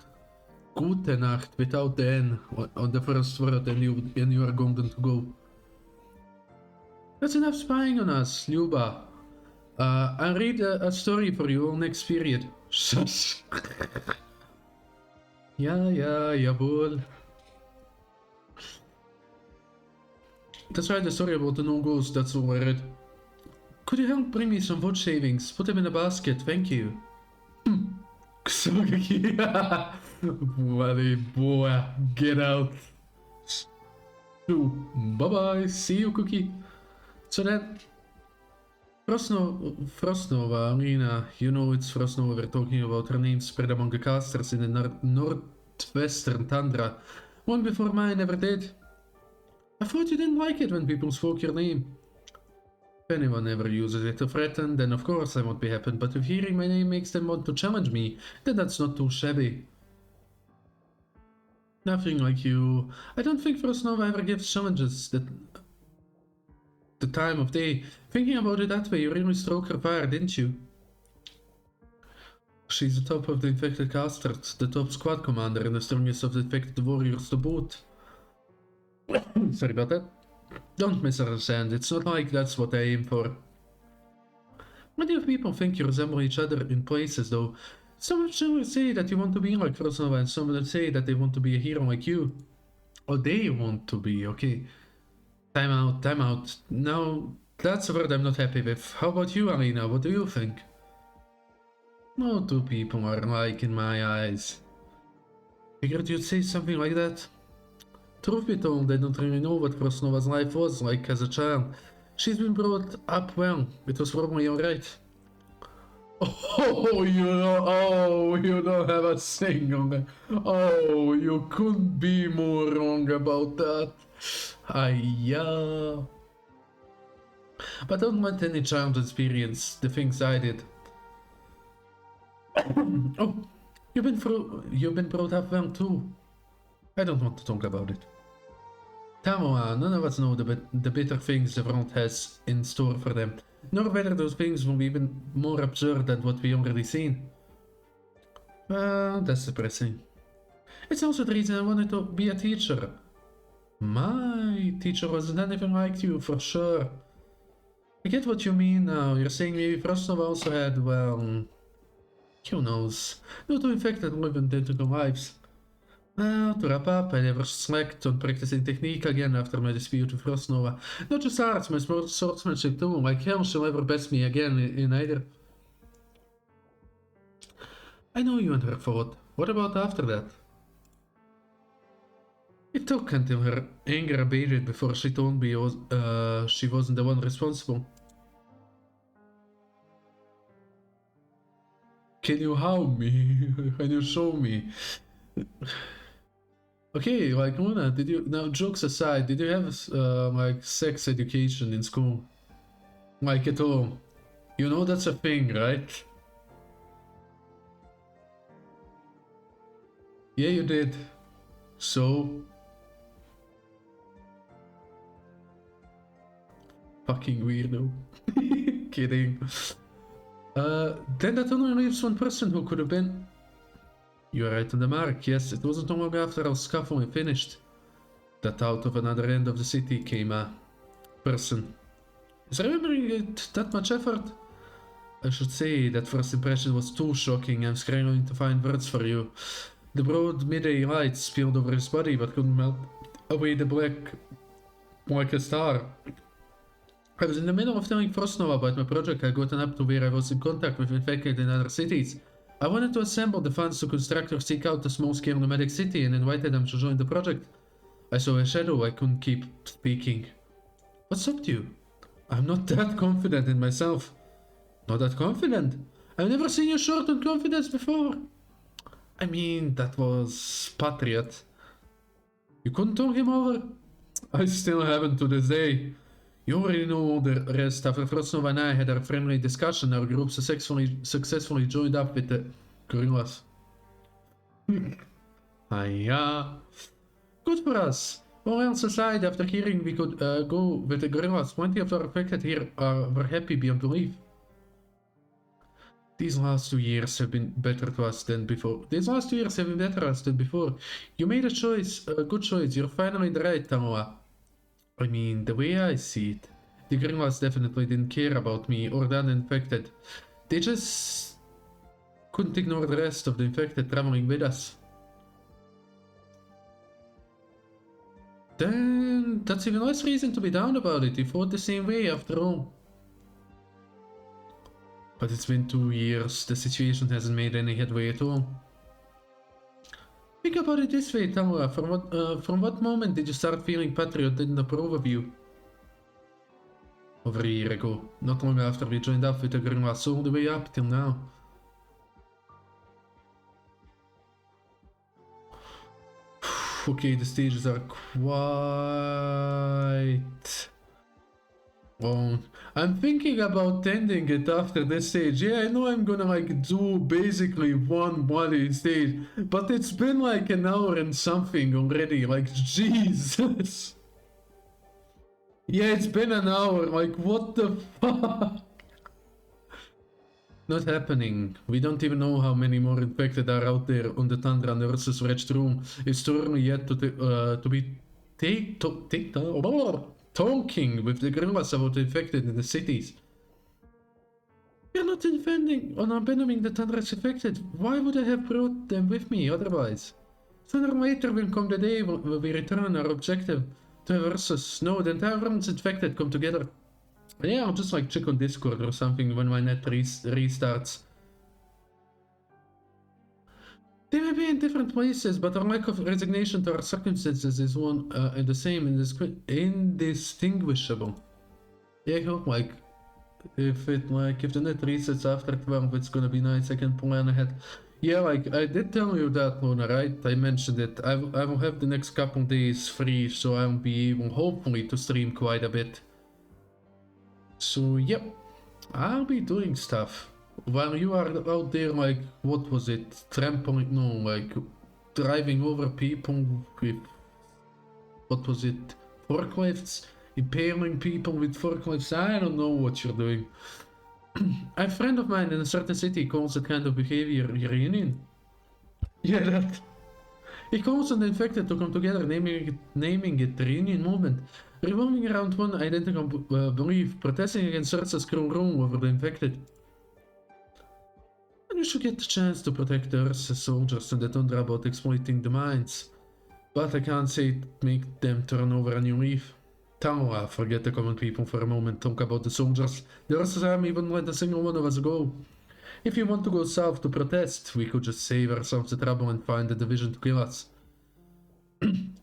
Gute Nacht without the N on the first word, and you are going to go. That's enough spying on us, Luba. I'll read a story for you all next period. Shush. Yeah, bull. That's right, the story about the no-ghost, that's all I read. Could you help bring me some wood shavings? Put them in a basket, thank you. Bloody boy, get out. Bye-bye, see you, Cookie. So then, Frostnova, Arena, you know it's Frostnova we're talking about. Her name spread among the casters in the northwestern tundra. Long before mine ever did. I thought you didn't like it when people spoke your name. If anyone ever uses it to threaten, then of course I won't be happy, but if hearing my name makes them want to challenge me, then that's not too shabby. Nothing like you. I don't think Frostnova ever gives challenges the time of day. Thinking about it that way, you really stroke her fire, didn't you? She's the top of the infected casters, the top squad commander, and the strongest of the infected warriors to boot. Sorry about that. Don't misunderstand, it's not like that's what I aim for. Many of people think you resemble each other in places, though. Some will say that you want to be like Frostnova, and some will say that they want to be a hero like you. Or they want to be, okay. Time out. Now, that's a word I'm not happy with. How about you, Alina? What do you think? No two people are alike in my eyes. Figured you'd say something like that. Truth be told, I don't really know what Frostnova's life was like as a child. She's been brought up well. It was probably alright. Oh, you don't have a thing. Oh, you couldn't be more wrong about that. Yeah. But don't let any child experience the things I did. Oh, you've been brought up well too. I don't want to talk about it. Tamoa, none of us know the bitter things the world has in store for them, nor whether those things will be even more absurd than what we already seen. Well, that's depressing. It's also the reason I wanted to be a teacher. My teacher wasn't anything like you, for sure. I get what you mean now. You're saying maybe Frostnova also had, well... who knows? No two infected live identical lives. Well, to wrap up, I never slacked on practicing technique again after my dispute with Frostnova. Not just arts, my swordsmanship too. Like hell she'll ever best me again in either. I know you and her fought. What about after that? It took until her anger abated before she told me she wasn't the one responsible. Can you how me? Can you show me? Okay, like Luna, did you, now jokes aside, did you have like sex education in school? Like at all? You know that's a thing, right? Yeah, you did. So? Fucking weirdo. Kidding. Then that only leaves one person who could have been. You're right on the mark, yes, it wasn't long after our scuffle finished that out of another end of the city came a person. Is remembering it that much effort? I should say that first impression was too shocking. I'm scrambling to find words for you. The broad midday light spilled over his body but couldn't melt away the black like a star. I was in the middle of telling Frostnova about my project. I gotten up to where I was in contact with infected in other cities. I wanted to assemble the funds to construct or seek out a small-scale nomadic city and invited them to join the project. I saw a shadow. I couldn't keep speaking. What's up to you? I'm not that confident in myself. Not that confident? I've never seen you short on confidence before. I mean, that was Patriot. You couldn't talk him over? I still haven't to this day. You already know all the rest. After Frostnova and I had our friendly discussion, our group successfully joined up with the gorillas. Hiya. Good for us. All else aside, after hearing we could go with the gorillas, plenty of our affected here were happy beyond belief. These last 2 years have been better to us than before. You made a choice, a good choice. You're finally in the right, Tanoa. I mean, the way I see it, the gorillas definitely didn't care about me or the uninfected. They just couldn't ignore the rest of the infected traveling with us. Then that's even less reason to be down about it. You fought the same way after all. But it's been 2 years. The situation hasn't made any headway at all. Think about it this way, Tamura. From what moment did you start feeling Patriot didn't approve of you? Over a year ago. Not long after we joined up with the gorillas, all the way up till now. Okay, the stages are quite long. I'm thinking about ending it after this stage. Yeah, I know I'm gonna like do basically one bloody stage, but it's been like an hour and something already. Like, Jesus. Yeah, it's been an hour. Like, what the fuck? Not happening. We don't even know how many more infected are out there on the Tundra Nurse's wretched room. It's too early yet to be talking with the gorillas about the infected in the cities. We're not defending or abandoning the Tundra's infected. Why would I have brought them with me otherwise? Sooner or later will come the day when we return our objective to versus. No, the entire world's infected come together. Yeah, I'll just like check on Discord or something when my net restarts. They may be in different places, but our lack of resignation to our circumstances is one and the same, indistinguishable. Yeah, I hope like if the net resets after 12, it's gonna be nice. I can plan ahead. Yeah, like I did tell you that, Luna, right? I mentioned it. I will have the next couple days free, so I'll be able hopefully to stream quite a bit. So yep, I'll be doing stuff while you are out there, like, what was it, trampling, no, like, driving over people with, what was it, forklifts, impaling people with forklifts. I don't know what you're doing. A friend of mine in a certain city calls that kind of behavior reunion. Yeah, that. He calls on the infected to come together, naming it the reunion movement. Revolving around one identical belief, protesting against Ursa's cruel rule over the infected. And you should get the chance to protect the Ursa soldiers and the Tundra about exploiting the mines. But I can't say it make them turn over a new leaf. Tanoa, forget the common people for a moment, talk about the soldiers. The Ursa's army wouldn't let a single one of us go. If you want to go south to protest, we could just save ourselves the trouble and find the division to kill us.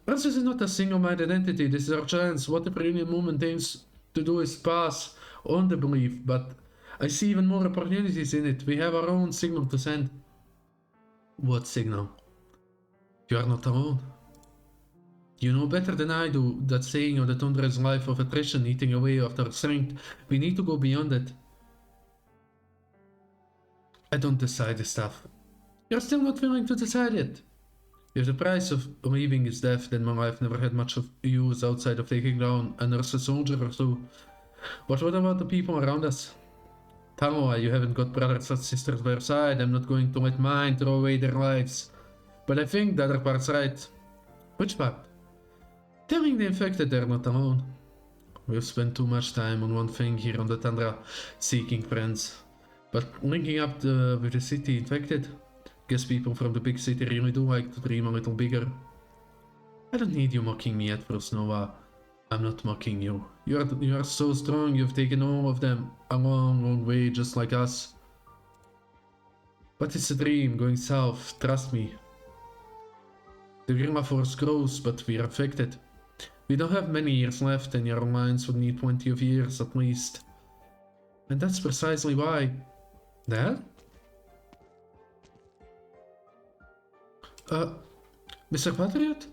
Ursus is not a single-minded entity. This is our chance. What the Perennial Movement aims to do is pass on the belief, but I see even more opportunities in it. We have our own signal to send. What signal? You are not alone. You know better than I do that saying of the tundra is life of attrition eating away of their strength. We need to go beyond it. I don't decide this stuff. You're still not willing to decide it. If the price of leaving is death, then my life never had much of use outside of taking down a nurse, a soldier or so. But what about the people around us? Taloa, you haven't got brothers or sisters by your side. I'm not going to let mine throw away their lives. But I think the other part's right. Which part? Telling the infected they're not alone. We've spent too much time on one thing here on the Tundra, seeking friends. But linking up with the city infected, guess people from the big city really do like to dream a little bigger. I don't need you mocking me at first, Noah. I'm not mocking you. You are so strong, you've taken all of them a long, long way just like us. But it's a dream going south, trust me. The Grima force grows, but we're affected. We don't have many years left and your alliance would need 20 of years at least. And that's precisely why. Dad? Mr. Patriot?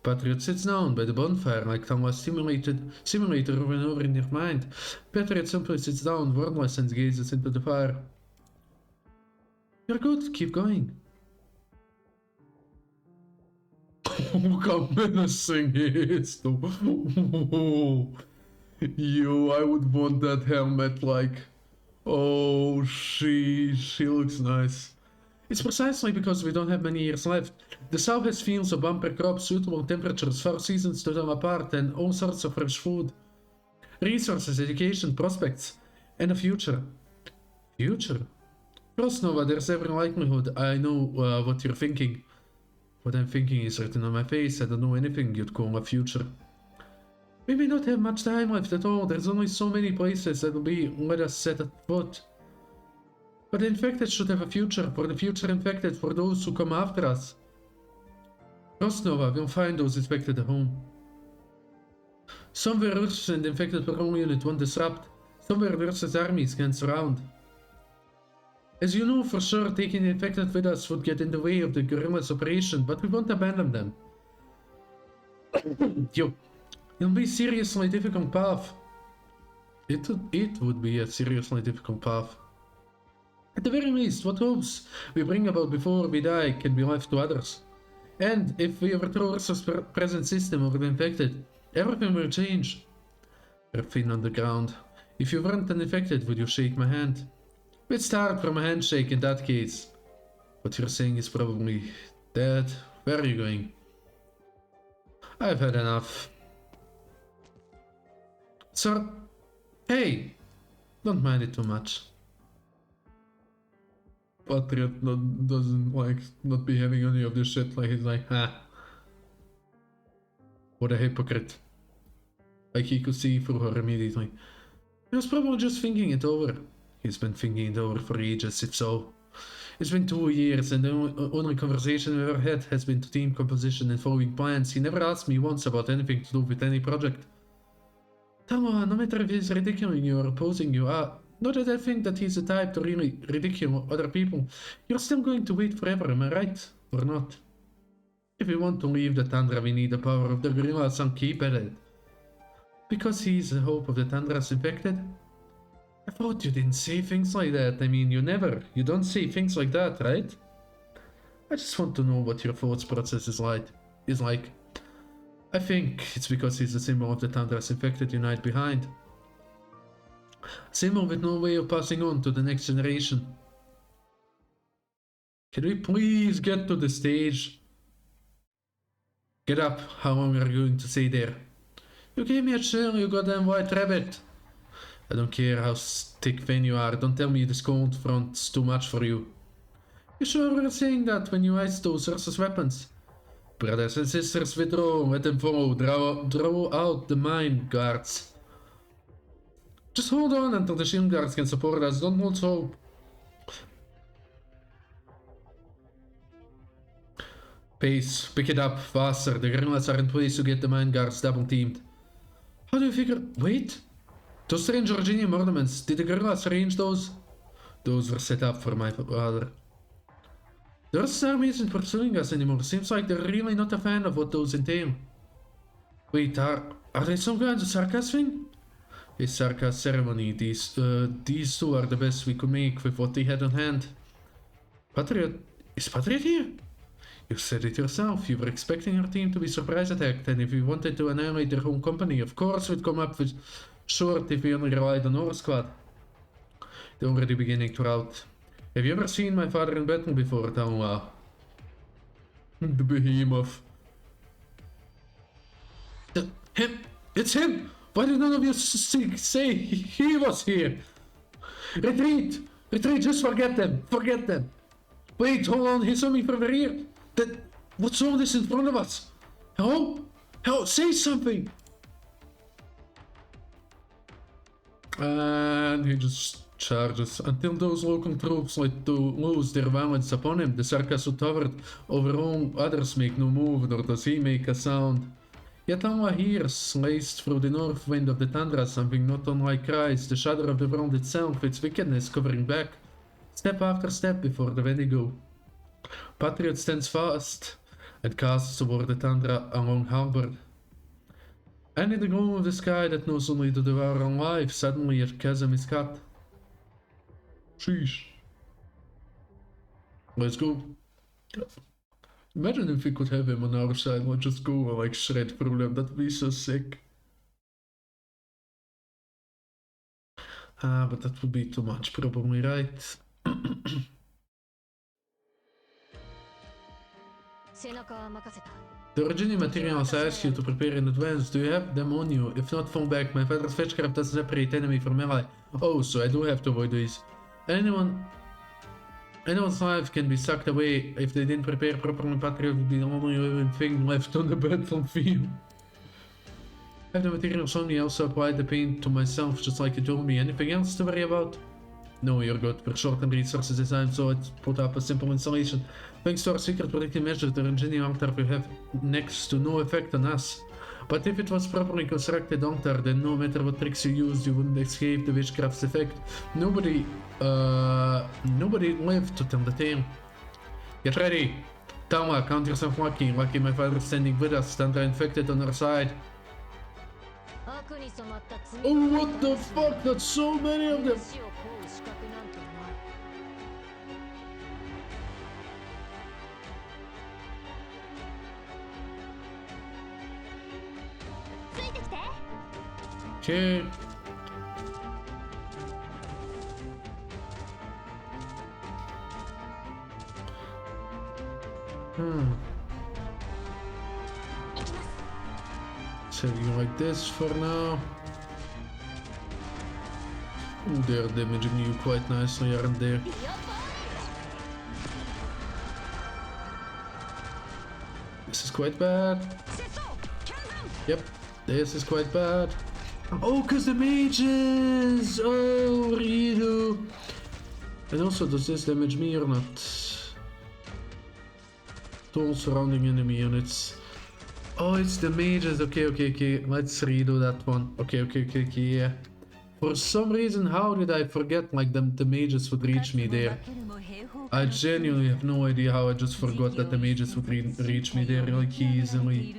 Patriot sits down by the bonfire like Taloa's simulator went over in your mind. Patriot simply sits down, wordless, and gazes into the fire. You're good, keep going. Look how menacing he is, though. I would want that helmet, like... Oh, she looks nice. It's precisely because we don't have many years left. The south has fields of bumper crops, suitable temperatures, 4 seasons to them apart, and all sorts of fresh food. Resources, education, prospects, and a future. Future? Trust Nova, there's every likelihood I know what you're thinking. What I'm thinking is written on my face. I don't know anything you'd call a future. We may not have much time left at all. There's only so many places that will be let us set a foot. But the infected should have a future. For the future infected, for those who come after us. Rosnova will find those infected at home. Somewhere Russia and the infected patrol unit won't disrupt. Somewhere Russia's armies can surround. As you know for sure, taking the infected with us would get in the way of the guerrillas' operation, but we won't abandon them. It'll be a seriously difficult path. It would be a seriously difficult path. At the very least, what hopes we bring about before we die can be left to others. And if we overthrow Russia's present system of the infected, everything will change. Her fin on the ground. If you weren't an infected, would you shake my hand? We'd start from a handshake in that case. What you're saying is probably... Dad, where are you going? I've had enough. Sir, hey, don't mind it too much. Patriot doesn't like not be having any of this shit, like he's like, what a hypocrite. Like he could see through her immediately. He was probably just thinking it over. He's been thinking it over for ages, if so. It's been 2 years and the only conversation we ever had has been to team composition and following plans. He never asked me once about anything to do with any project. Taloa, no matter if he's ridiculing you or opposing you, not that I think that he's the type to really ridicule other people, you're still going to wait forever, am I right? Or not? If we want to leave the Tundra, we need the power of the gorillas and keep at it. Because he's the hope of the Tundra's infected? I thought you didn't say things like that. I mean, you don't say things like that, right? I just want to know what your thoughts process is like. I think it's because he's the symbol of the Tundra's infected unite behind. A symbol with no way of passing on to the next generation. Can we please get to the stage? Get up. How long are you going to stay there? You gave me a chill, you goddamn white rabbit. I don't care how thick-thin you are. Don't tell me this cold front's too much for you. You sure were saying that when you iced those Ursus weapons? Brothers and sisters, withdraw. Let them follow. Draw out the mine guards. Just hold on until the shield guards can support us. Don't lose hope. Pace, pick it up, faster. The guerrillas are in place to get the mine guards double-teamed. How do you figure... Wait? Those strange Virginian ornaments, did the guerrillas arrange those? Those were set up for my father. The Russian army isn't pursuing us anymore. Seems like they're really not a fan of what those entail. Wait, are they some kind of sarcasm thing? A sarcasm ceremony. These two are the best we could make with what they had on hand. Patriot, is Patriot here? You said it yourself. You were expecting your team to be surprise attacked, and if you wanted to annihilate their home company, of course we'd come up with short if we only relied on our squad. They're already beginning to rout. Have you ever seen my father in battle before, Tanwa? The behemoth. Him! It's him! Why did none of you say he was here? Retreat! Retreat, just forget them! Forget them! Wait, hold on, he's something from here! What's all this in front of us? Hello? Hello, say something! And he just charges. Until those local troops let to lose their violence upon him, the Sarkasu towered over all others make no move, nor does he make a sound. Yet Anwa hears, laced through the north wind of the tundra, something not unlike cries, the shudder of the world itself, its wickedness covering back, step after step before the Wendigo. Patriot stands fast and casts toward the tundra along Halberd. And in the gloom of the sky that knows only to devour on life, suddenly a chasm is cut. Sheesh. Let's go. Imagine if we could have him on our side, we'll just go and like shred through them, that'd be so sick. But that would be too much, probably, right? The originating materials I asked you to prepare in advance, do you have them on you? If not, fall back. My father's fetchcraft doesn't separate enemy from ally. Oh, so I do have to avoid these. Anyone's life can be sucked away if they didn't prepare properly. Patriot would be the only living thing left on the battlefield. I have the materials on me, I also applied the paint to myself just like you told me. Anything else to worry about? No, you're good. We're short on resources this time, so let's put up a simple installation. Thanks to our secret protective measures, the engineering altar will have next to no effect on us. But if it was properly constructed altar, then no matter what tricks you used, you wouldn't escape the witchcraft's effect. Nobody lived to tell the tale. Get ready! Tama, count yourself lucky. Lucky my father standing with us, Tundra infected on our side. Oh, what the fuck? That's so many of them! Okay. Saving like this for now. Ooh, they're damaging you quite nicely, aren't they? This is quite bad. Yep, this is quite bad. Oh, cause the mages! Oh, Rido! And also, does this damage me or not? All surrounding enemy units. Oh, it's the mages. Okay. Let's redo that one. Okay, yeah. For some reason, how did I forget like the mages would reach me there? I genuinely have no idea how I just forgot that the mages would reach me there like easily.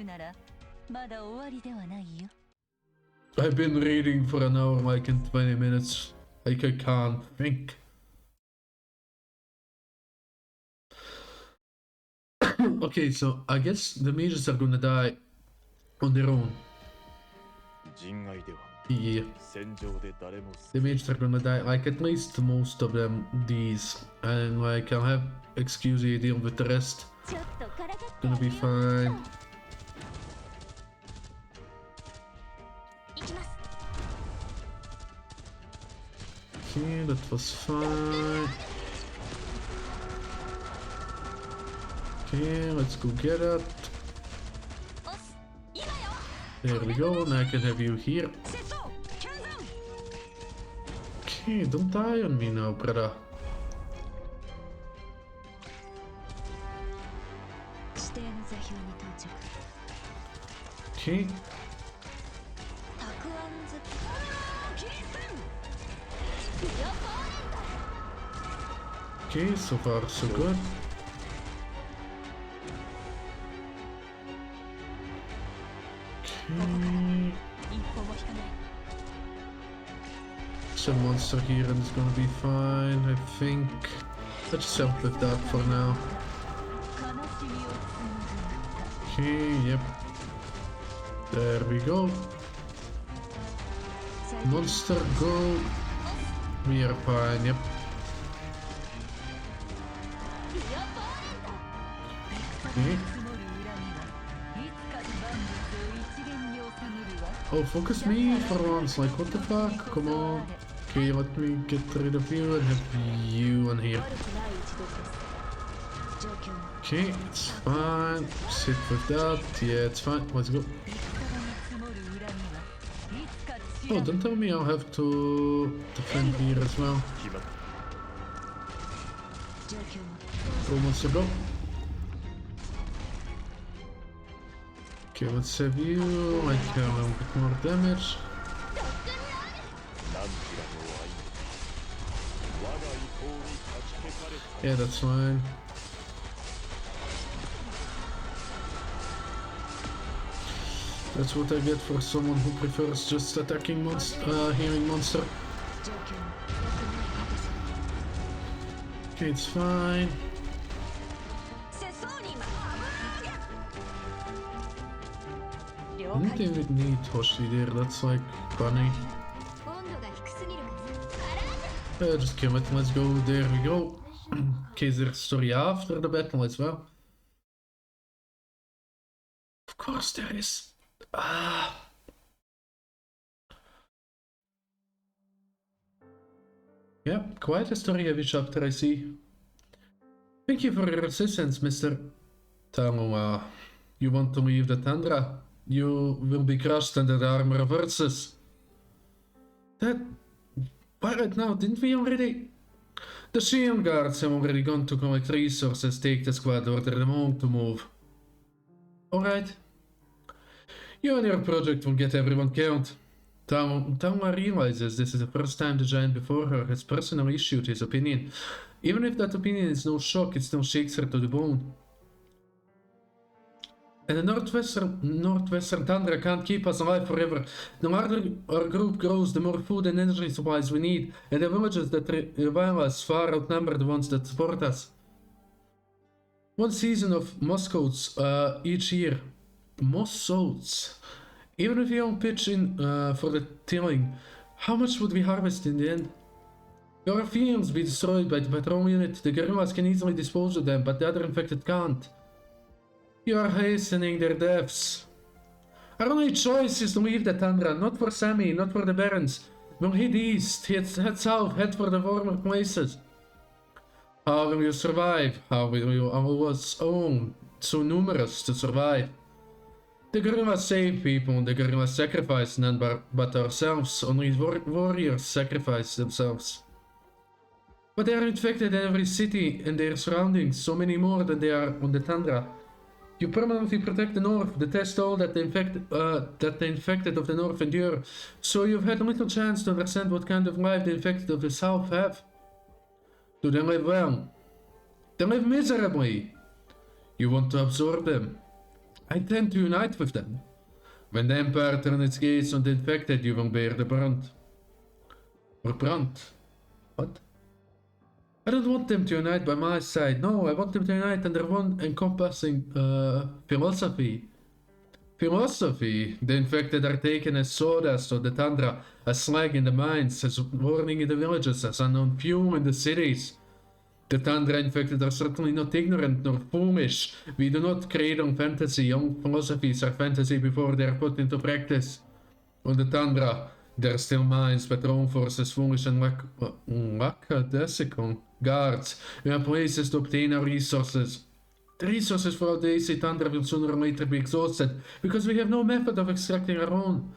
I've been reading for an hour like in 20 minutes. Like I can't think. Okay, so I guess the mages are gonna die on their own. Yeah. The mages are gonna die, like at least most of them, these. And like I'll have XQZ deal with the rest. Gonna be fine. Okay, that was fine. Okay, let's go get it. There we go, now I can have you here. Okay, don't die on me now, brother. Okay. Okay, so far so good. Okay. There's a monster here and it's gonna be fine, I think. Let's just help with that for now. Okay, yep. There we go. Monster go. We are fine, yep. Okay. Oh, focus me for once, like what the fuck? Come on. Okay, let me get rid of you and have you on here. Okay, it's fine. Sit with that. Yeah, it's fine. Let's go. Oh, don't tell me I'll have to defend here as well. Go, monster, go. Okay, let's have you, like a little bit more damage. Yeah, that's fine. That's what I get for someone who prefers just attacking healing monster. Okay, it's fine. I don't even need Hoshi there, that's like funny. Just kill it, let's go, there we go. Okay, is there a story after the battle as well? Of course there is. Yeah, quite a story heavy chapter I see. Thank you for your assistance, Mr. Tanuma. You want to leave the Tundra? You will be crushed under the armor of Ursus. That... Why right now, didn't we already? The Shield Guards have already gone to collect resources, take the squad, order them home to move. Alright. You and your project will get everyone killed. Tanuma realizes this is the first time the giant before her has personally issued his opinion. Even if that opinion is no shock, it still shakes her to the bone. And the northwestern Tundra can't keep us alive forever. The larger our group grows, the more food and energy supplies we need, and the villages that revile us far outnumber the ones that support us. One season of muscoats each year. Muscoats. Even if we don't pitch in for the tilling, how much would we harvest in the end? Your fields be destroyed by the patrol unit. The guerrillas can easily dispose of them, but the other infected can't. You are hastening their deaths. Our only choice is to leave the Tundra, not for Sammy, not for the Barons. We'll head east, head south, head for the warmer places. How will you survive? How will you allow us own so numerous to survive? The guerrillas save people, the guerrillas sacrifice none but ourselves. Only warriors sacrifice themselves. But they are infected in every city and their surroundings, so many more than they are on the Tundra. You permanently protect the North, detest all that the infected of the North endure, so you've had little chance to understand what kind of life the infected of the South have. Do they live well? They live miserably. You want to absorb them. I tend to unite with them. When the Empire turns its gaze on the infected, you will bear the brunt. Or brunt? What? I don't want them to unite by my side. No, I want them to unite under one encompassing philosophy. Philosophy. The infected are taken as sawdust on the Tundra, as slag in the mines, as warning in the villages, as unknown fuel in the cities. The Tundra infected are certainly not ignorant nor foolish. We do not cradle fantasy. Young philosophies are fantasy before they are put into practice. On the Tundra, there are still mines, patrol forces, foolish and lackadaisical guards. We have places to obtain our resources. The resources for our daisy Tundra will sooner or later be exhausted, because we have no method of extracting our own.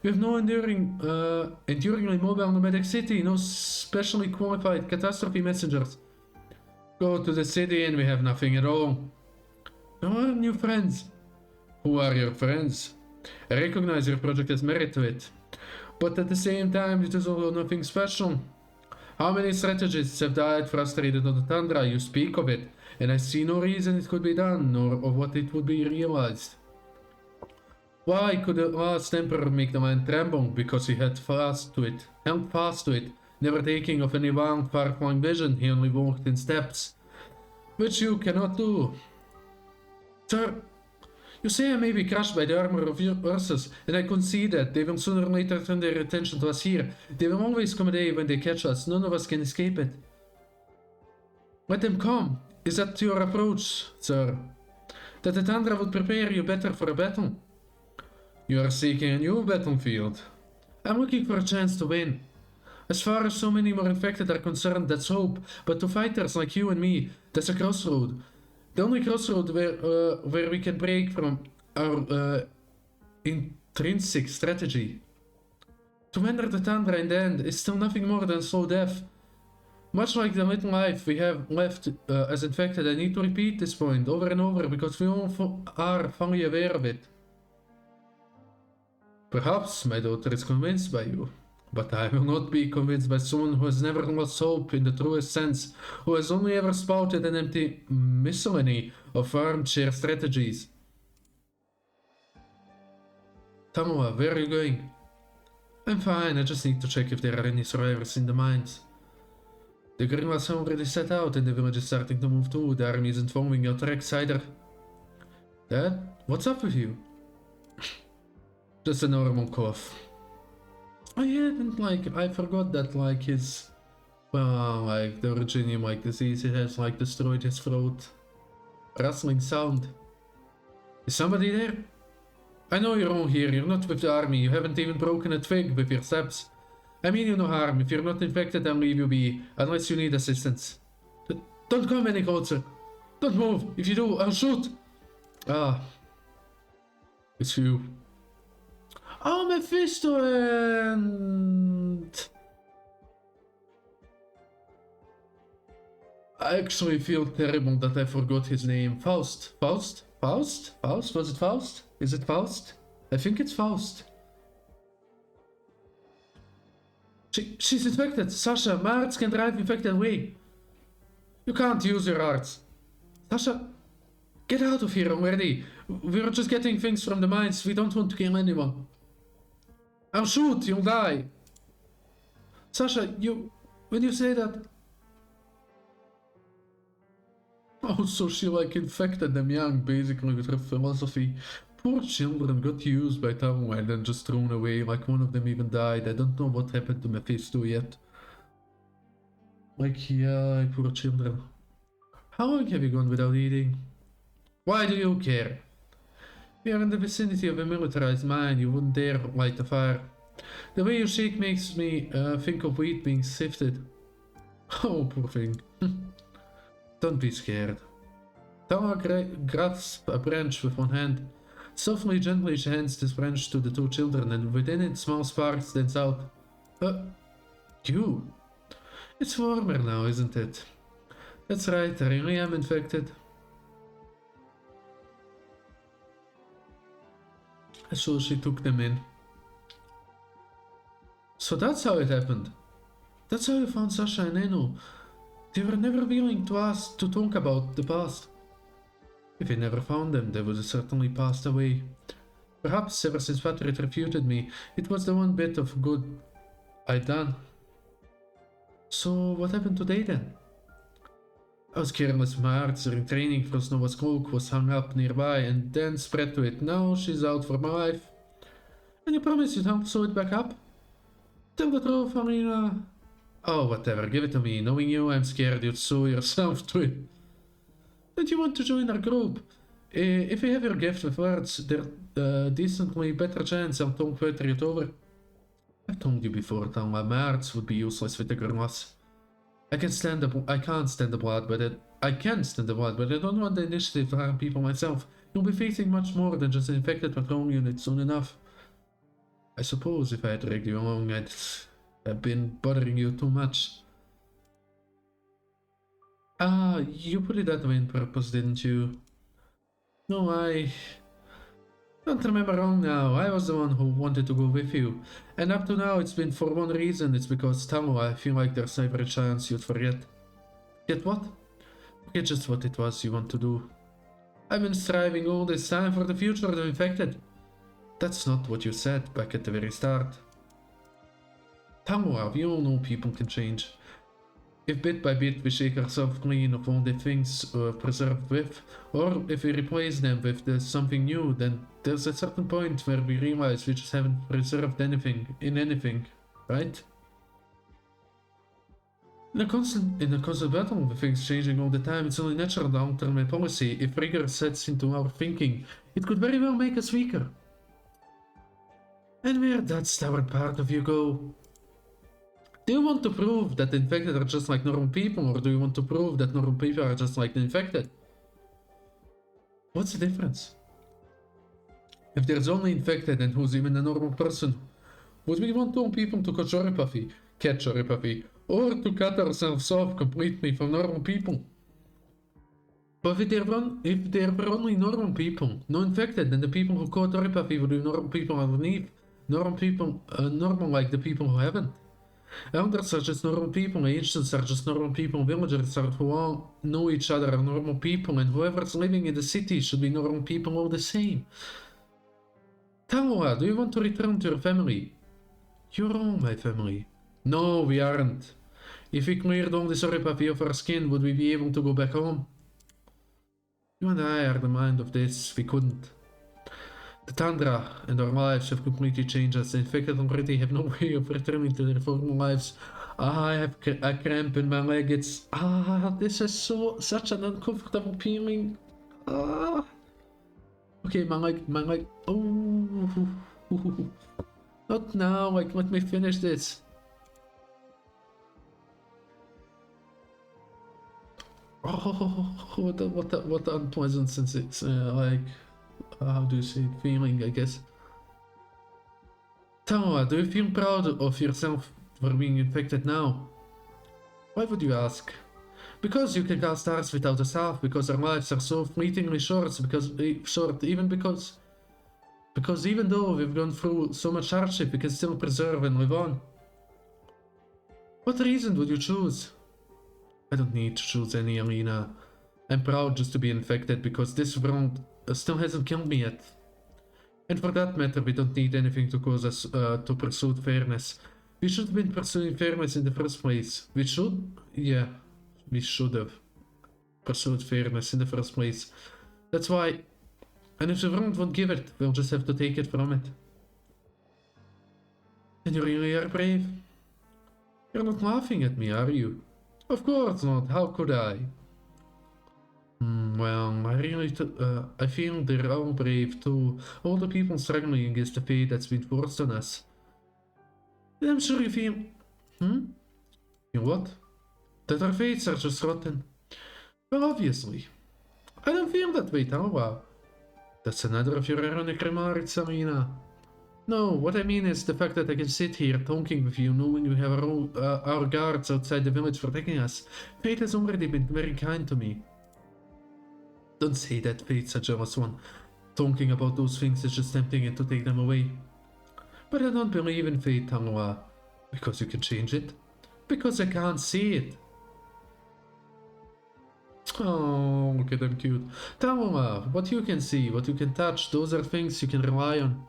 We have no enduringly mobile nomadic city, no specially qualified catastrophe messengers. Go to the city and we have nothing at all. No are new friends. Who are your friends? I recognize your project has merit to it. But at the same time, it is also nothing special. How many strategists have died frustrated on the Tundra? You speak of it, and I see no reason it could be done, nor of what it would be realized. Why could the last emperor make the man tremble? Because he held fast to it, never taking of any wild, far-flung vision. He only walked in steps, which you cannot do. Sir, you say I may be crushed by the armor of your horses, and I concede that. They will sooner or later turn their attention to us here. They will always come a day when they catch us. None of us can escape it. Let them come. Is that your approach, sir? That the Tundra would prepare you better for a battle? You are seeking a new battlefield. I'm looking for a chance to win. As far as so many more infected are concerned, that's hope. But to fighters like you and me, that's a crossroad. The only crossroad where we can break from our intrinsic strategy. To enter the Tundra in the end is still nothing more than slow death. Much like the little life we have left as infected, I need to repeat this point over and over because we all are fully aware of it. Perhaps my daughter is convinced by you, but I will not be convinced by someone who has never lost hope in the truest sense, who has only ever spouted an empty miscellany of armchair strategies. Tamua, where are you going? I'm fine, I just need to check if there are any survivors in the mines. The guerrillas have already set out and the village is starting to move too. The army isn't following your tracks either. Dad, what's up with you? Just a normal cough. I forgot that his, the Originium disease, it has destroyed his throat. Rustling sound. Is somebody there? I know you're all here, you're not with the army, you haven't even broken a twig with your steps. I mean you no harm, if you're not infected I'll leave you be, unless you need assistance. Don't come any closer. Don't move, if you do, I'll shoot. Ah. It's you. Oh, Mephisto and... I actually feel terrible that I forgot his name. Faust? Was it Faust? Is it Faust? I think it's Faust. She's infected. Sasha, my arts can drive infected away. You can't use your arts. Sasha, get out of here already. We're just getting things from the mines. We don't want to kill anyone. I'll shoot, you'll die. Sasha, when you say that... Oh, so she infected them young, basically, with her philosophy. Poor children got used by Tamua and then just thrown away, one of them even died. I don't know what happened to Mephisto yet. Yeah, poor children. How long have you gone without eating? Why do you care? We are in the vicinity of a militarized mine, you wouldn't dare light a fire. The way you shake makes me think of wheat being sifted. Oh, poor thing. Don't be scared. Tamua grasps a branch with one hand. Softly, gently she hands this branch to the two children, and within it small sparks dance out. You? It's warmer now, isn't it? That's right, I really am infected. So she took them in. So that's how it happened. That's how you found Sasha and Eno. They were never willing to talk about the past. If you never found them, they would have certainly passed away. Perhaps ever since Vatrid refuted me, it was the one bit of good I'd done. So what happened today then? I was careless with my arts during training. First Nova's cloak was hung up nearby and then spread to it. Now she's out for my life. And you promised you'd help sew it back up? Tell the truth, Alina. Oh, whatever, give it to me. Knowing you, I'm scared you'd sew yourself to it. Don't you want to join our group? If you have your gift with words, there's a decently better chance I'll talk it over. I've told you before, Tamua, my arts would be useless with the girls. I can't stand the blood, but I don't want the initiative to harm people myself. You'll be facing much more than just an infected patrol unit soon enough. I suppose if I had dragged you along, I'd have been bothering you too much. Ah, you put it that way on purpose, didn't you? No, I don't remember wrong now. I was the one who wanted to go with you. And up to now it's been for one reason. It's because Tamua, I feel like there's never a chance you'd forget. Forget what? Forget just what it was you want to do. I've been striving all this time for the future of the infected. That's not what you said back at the very start. Tamwa, we all know people can change. If bit by bit we shake ourselves clean of all the things preserved with, or if we replace them with something new, then there's a certain point where we realize we just haven't preserved anything in anything, right? In a constant battle with things changing all the time, it's only natural long-term policy. If rigor sets into our thinking, it could very well make us weaker. And where that stubborn part of you go? Do you want to prove that the infected are just like normal people, or do you want to prove that normal people are just like the infected? What's the difference? If there's only infected and who's even a normal person, would we want all people to catch Oripathy, or to cut ourselves off completely from normal people? But if there were only normal people, no infected, then the people who caught Oripathy would be normal people underneath. Normal like the people who haven't. Elders are just normal people, ancients are just normal people, villagers are who all know each other are normal people, and whoever's living in the city should be normal people all the same. Tawa, do you want to return to your family? You're all my family. No, we aren't. If we cleared all this Oripathy off our skin, would we be able to go back home? You and I are the mind of this, we couldn't. The Tundra and our lives have completely changed us. The infected already have no way of returning to their former lives. I have a cramp in my leg. This is such an uncomfortable feeling. Okay, my leg. Oh, not now. Like, let me finish this. Oh, what unpleasant sensation. How do you say it? Feeling, I guess. Tawa, do you feel proud of yourself for being infected now? Why would you ask? Because you can cast stars without a staff, because our lives are so fleetingly short, even though we've gone through so much hardship, we can still preserve and live on. What reason would you choose? I don't need to choose any, Alina. I'm proud just to be infected because this world still hasn't killed me yet. And for that matter, we don't need anything to cause us to pursue fairness. We should have been pursuing fairness in the first place. We should have pursued fairness in the first place. That's why. And if the world won't give it, we'll just have to take it from it. And you really are brave. You're not laughing at me, are you? Of course not. How could I? Well, I feel they're all brave too. All the people struggling against the fate that's been forced on us. I'm sure you feel... Feel what? That our fates are just rotten. Well, obviously. I don't feel that way, Tawa. That's another of your ironic remarks, Amina. No, what I mean is the fact that I can sit here talking with you, knowing we have our guards outside the village protecting us. Fate has already been very kind to me. Don't say that, Fate's a jealous one. Talking about those things is just tempting it to take them away. But I don't believe in fate, Tawa. Because you can change it. Because I can't see it. Oh, look at them cute. Tawa, what you can see, what you can touch, those are things you can rely on.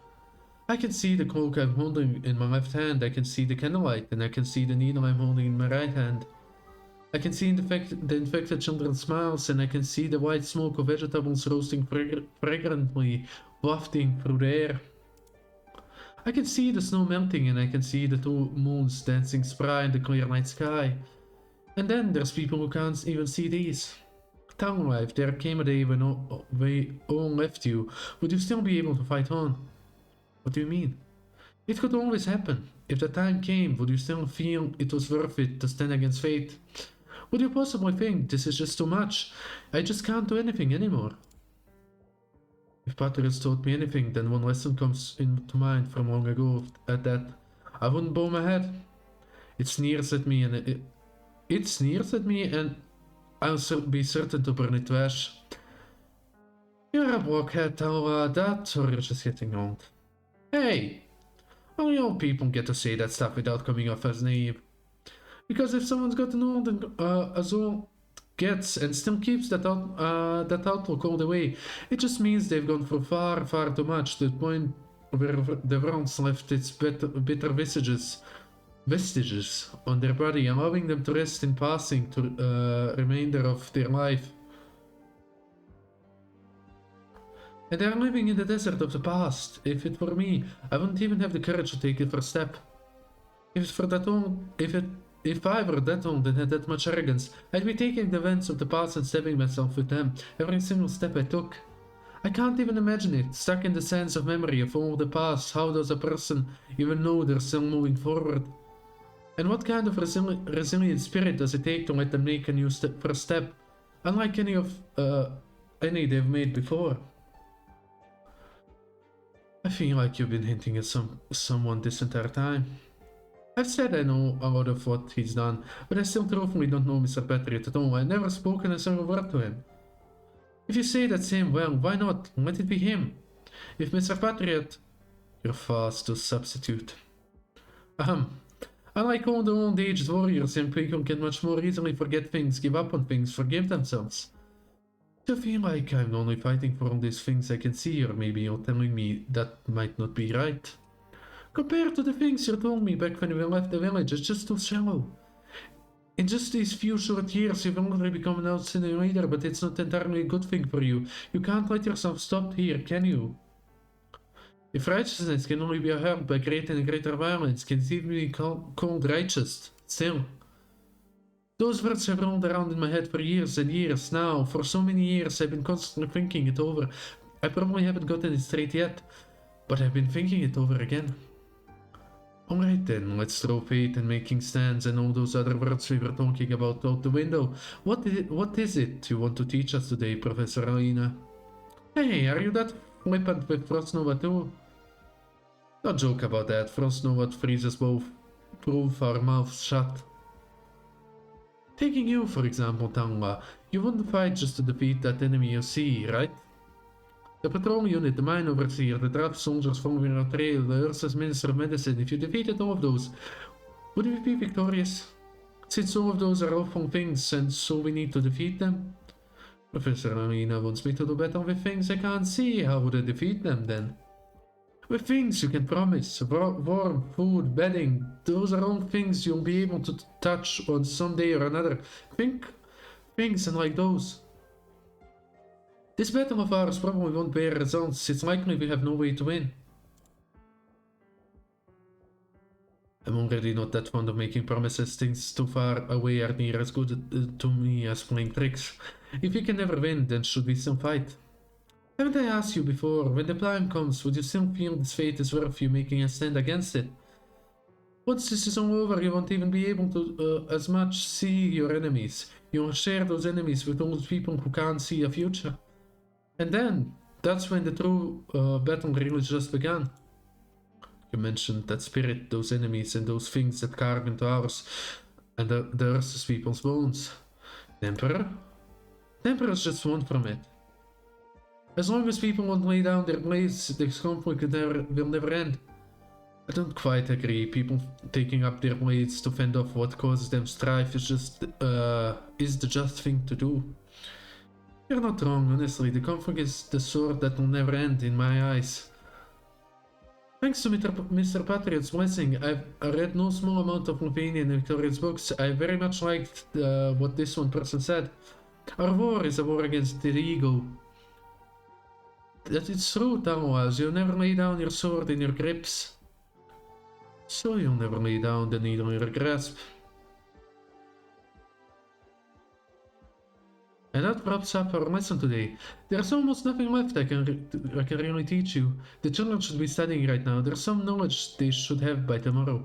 I can see the cloak I'm holding in my left hand, I can see the candlelight, and I can see the needle I'm holding in my right hand. I can see the infected children's smiles, and I can see the white smoke of vegetables roasting fragrantly, wafting through the air. I can see the snow melting, and I can see the two moons dancing spry in the clear night sky. And then there's people who can't even see these. Tawa, if there came a day when we all left you, would you still be able to fight on? What do you mean? It could always happen. If the time came, would you still feel it was worth it to stand against fate? Would you possibly think this is just too much? I just can't do anything anymore. If Patrius taught me anything, then one lesson comes into mind from long ago. At that, I wouldn't bow my head. It sneers at me, and I'll be certain to burn it to ash. You're a blockhead, Tawa. That, or you're just getting old. Hey! Only old people get to say that stuff without coming off as naive. Because if someone's gotten old and as old gets and still keeps that outlook all the way, it just means they've gone through far, far too much to the point where the bronze left its bitter vestiges on their body, allowing them to rest in passing to remainder of their life. And they are living in the desert of the past. If it were me, I wouldn't even have the courage to take the first step. If I were that old and had that much arrogance, I'd be taking the events of the past and stabbing myself with them, every single step I took. I can't even imagine it, stuck in the sands of memory of all the past. How does a person even know they're still moving forward? And what kind of resilient spirit does it take to let them make a new first step, unlike any they've made before? I feel like you've been hinting at someone this entire time. I've said I know a lot of what he's done, but I still truthfully don't know Mr. Patriot at all. I've never spoken a single word to him. If you say that's him, well, why not? Let it be him. If Mr. Patriot... You're fast to substitute. Unlike all the old-aged warriors, young people can much more easily forget things, give up on things, forgive themselves. I feel like I'm only fighting for all these things I can see, or maybe you're telling me that might not be right. Compared to the things you told me back when we left the village, it's just too shallow. In just these few short years, you've already become an outstanding leader, but it's not entirely a good thing for you. You can't let yourself stop here, can you? If righteousness can only be upheld by greater and greater violence, can it even be called righteous? Still. Those words have rolled around in my head for years and years now. For so many years, I've been constantly thinking it over. I probably haven't gotten it straight yet, but I've been thinking it over again. Alright then, let's throw fate and making stands and all those other words we were talking about out the window. What is it you want to teach us today, Professor Alina? Hey, are you that flippant with Frostnova too? Don't joke about that. Frostnova freezes both our mouths shut. Taking you, for example, Tangwa, you wouldn't fight just to defeat that enemy you see, right? The patrol unit, the mine overseer, the draft soldiers following our trail, the Ursa's Minister of Medicine, if you defeated all of those, would we be victorious? Since all of those are awful things, and so we need to defeat them? Professor Alina wants me to do better with things I can't see. How would I defeat them then? With things you can promise, warmth, food, bedding, those are all things you'll be able to touch on some day or another. Think things and like those. This battle of ours probably won't bear results. It's likely we have no way to win. I'm already not that fond of making promises. Things too far away are near as good to me as playing tricks. If we can never win, then should we still fight? Haven't I asked you before, when the time comes, would you still feel this fate is worth you making a stand against it? Once this is all over, you won't even be able to as much see your enemies. You'll share those enemies with those people who can't see a future. And then, that's when the true battle really just began. You mentioned that spirit, those enemies, and those things that carve into ours, and the Ursus people's bones. The Emperor? The Emperor's just one from it. As long as people won't lay down their blades, this conflict will never end. I don't quite agree. People taking up their blades to fend off what causes them strife is the just thing to do. You're not wrong, honestly. The conflict is the sword that will never end in my eyes. Thanks to Mr. Patriot's blessing, I've read no small amount of Mulvaney and Victoria's books. I very much liked what this one person said. Our war is a war against the ego. That it's true, Tangwa. You'll never lay down your sword in your grips. So you'll never lay down the needle in your grasp. And that wraps up our lesson today. There's almost nothing left I can really teach you. The children should be studying right now. There's some knowledge they should have by tomorrow.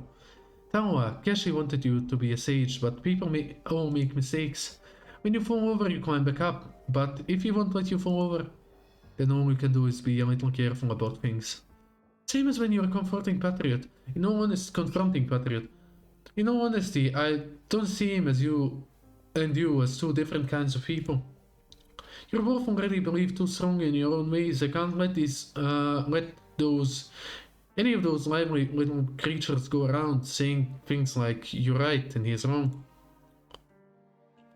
Tangwa, Keshi wanted you to be a sage, but people all make mistakes. When you fall over, you climb back up. But if he won't let you fall over, then all you can do is be a little careful about things. Same as when you're confronting Patriot. In all honesty, I don't see him as you and you as two different kinds of people. You're both already believe too strongly in your own ways. I can't let any of those lively little creatures go around saying things like you're right and he's wrong.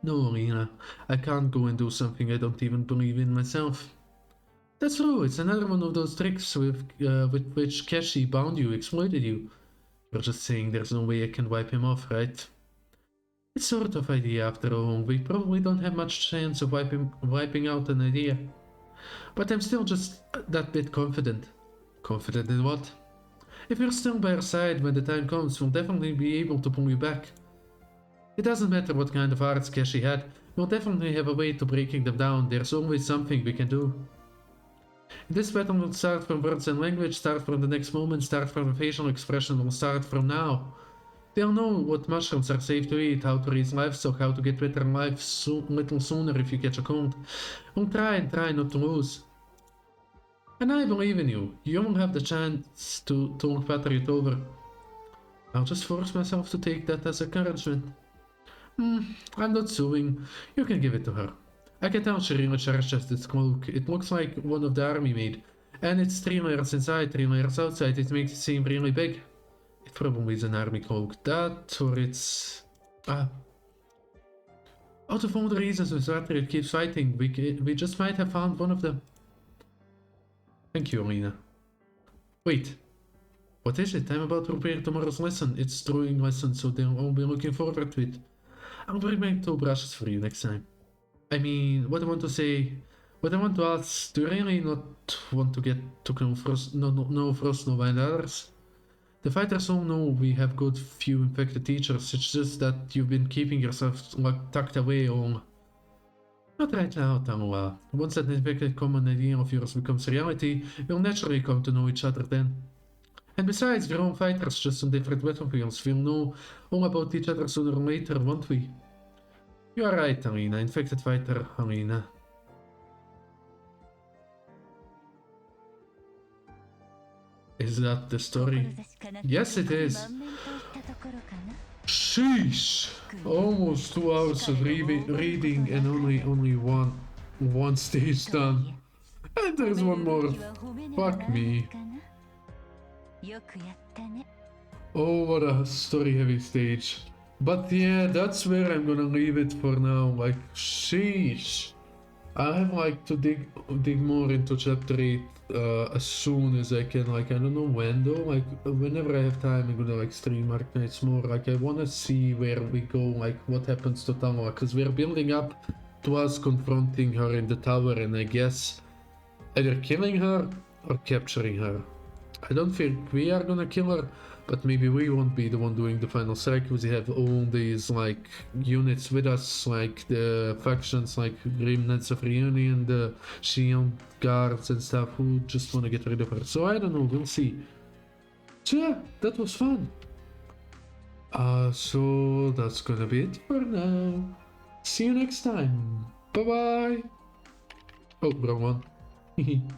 No, Alina, I can't go and do something I don't even believe in myself. That's true, it's another one of those tricks with which Keshi bound you, exploited you. You're just saying there's no way I can wipe him off, right? It's sort of idea after all. We probably don't have much chance of wiping out an idea. But I'm still just that bit confident. Confident in what? If you're still by our side when the time comes, we'll definitely be able to pull you back. It doesn't matter what kind of arts Keshi had, we'll definitely have a way to breaking them down. There's always something we can do. This battle will start from words and language, start from the next moment, start from the facial expression, will start from now. They'll know what mushrooms are safe to eat, how to raise livestock, how to get better in life little sooner if you catch a cold. We'll try and try not to lose. And I believe in you. You won't have the chance to talk Patriot over. I'll just force myself to take that as encouragement. I'm not suing. You can give it to her. I can tell she really cherishes this cloak. It looks like one of the army made. And it's 3 layers inside, 3 layers outside. It makes it seem really big. It probably is an army cloak. That, or it's... Out of all the reasons Miss Patriot keeps fighting, we just might have found one of them. Thank you, Alina. Wait. What is it? I'm about to prepare tomorrow's lesson. It's drawing lesson, so they'll all be looking forward to it. I'll bring my 2 brushes for you next time. I mean, what I want to say... What I want to ask, do you really not want to get to know Frost, no and others? The fighters all know we have good few infected teachers, it's just that you've been keeping yourself tucked away all... Not right now, Tamua. Once that infected common idea of yours becomes reality, we'll naturally come to know each other then. And besides, we're all fighters, just on different battlefields. We'll know all about each other sooner or later, won't we? You are right, Alina. Infected fighter, Alina. Is that the story? Yes, it is. Sheesh! Almost 2 hours of reading and only one stage done. And there's one more. Fuck me. Oh, what a story-heavy stage. But yeah, that's where I'm gonna leave it for now. Like, sheesh. I have like to dig more into chapter 8 as soon as I can. Like, I don't know when though. Like, whenever I have time, I'm gonna like stream Arknights more. Like, I wanna see where we go. Like, what happens to Tamua, because we're building up to us confronting her in the tower, and I guess either killing her or capturing her. I don't think we are gonna kill her, but maybe we won't be the one doing the final strike, because we have all these like units with us, like the factions like Remnants of Reunion, the Shield Guards and stuff, who just want to get rid of her. So I don't know, we'll see. So yeah, that was fun. So that's gonna be it for now. See you next time. Bye bye. Oh, wrong one.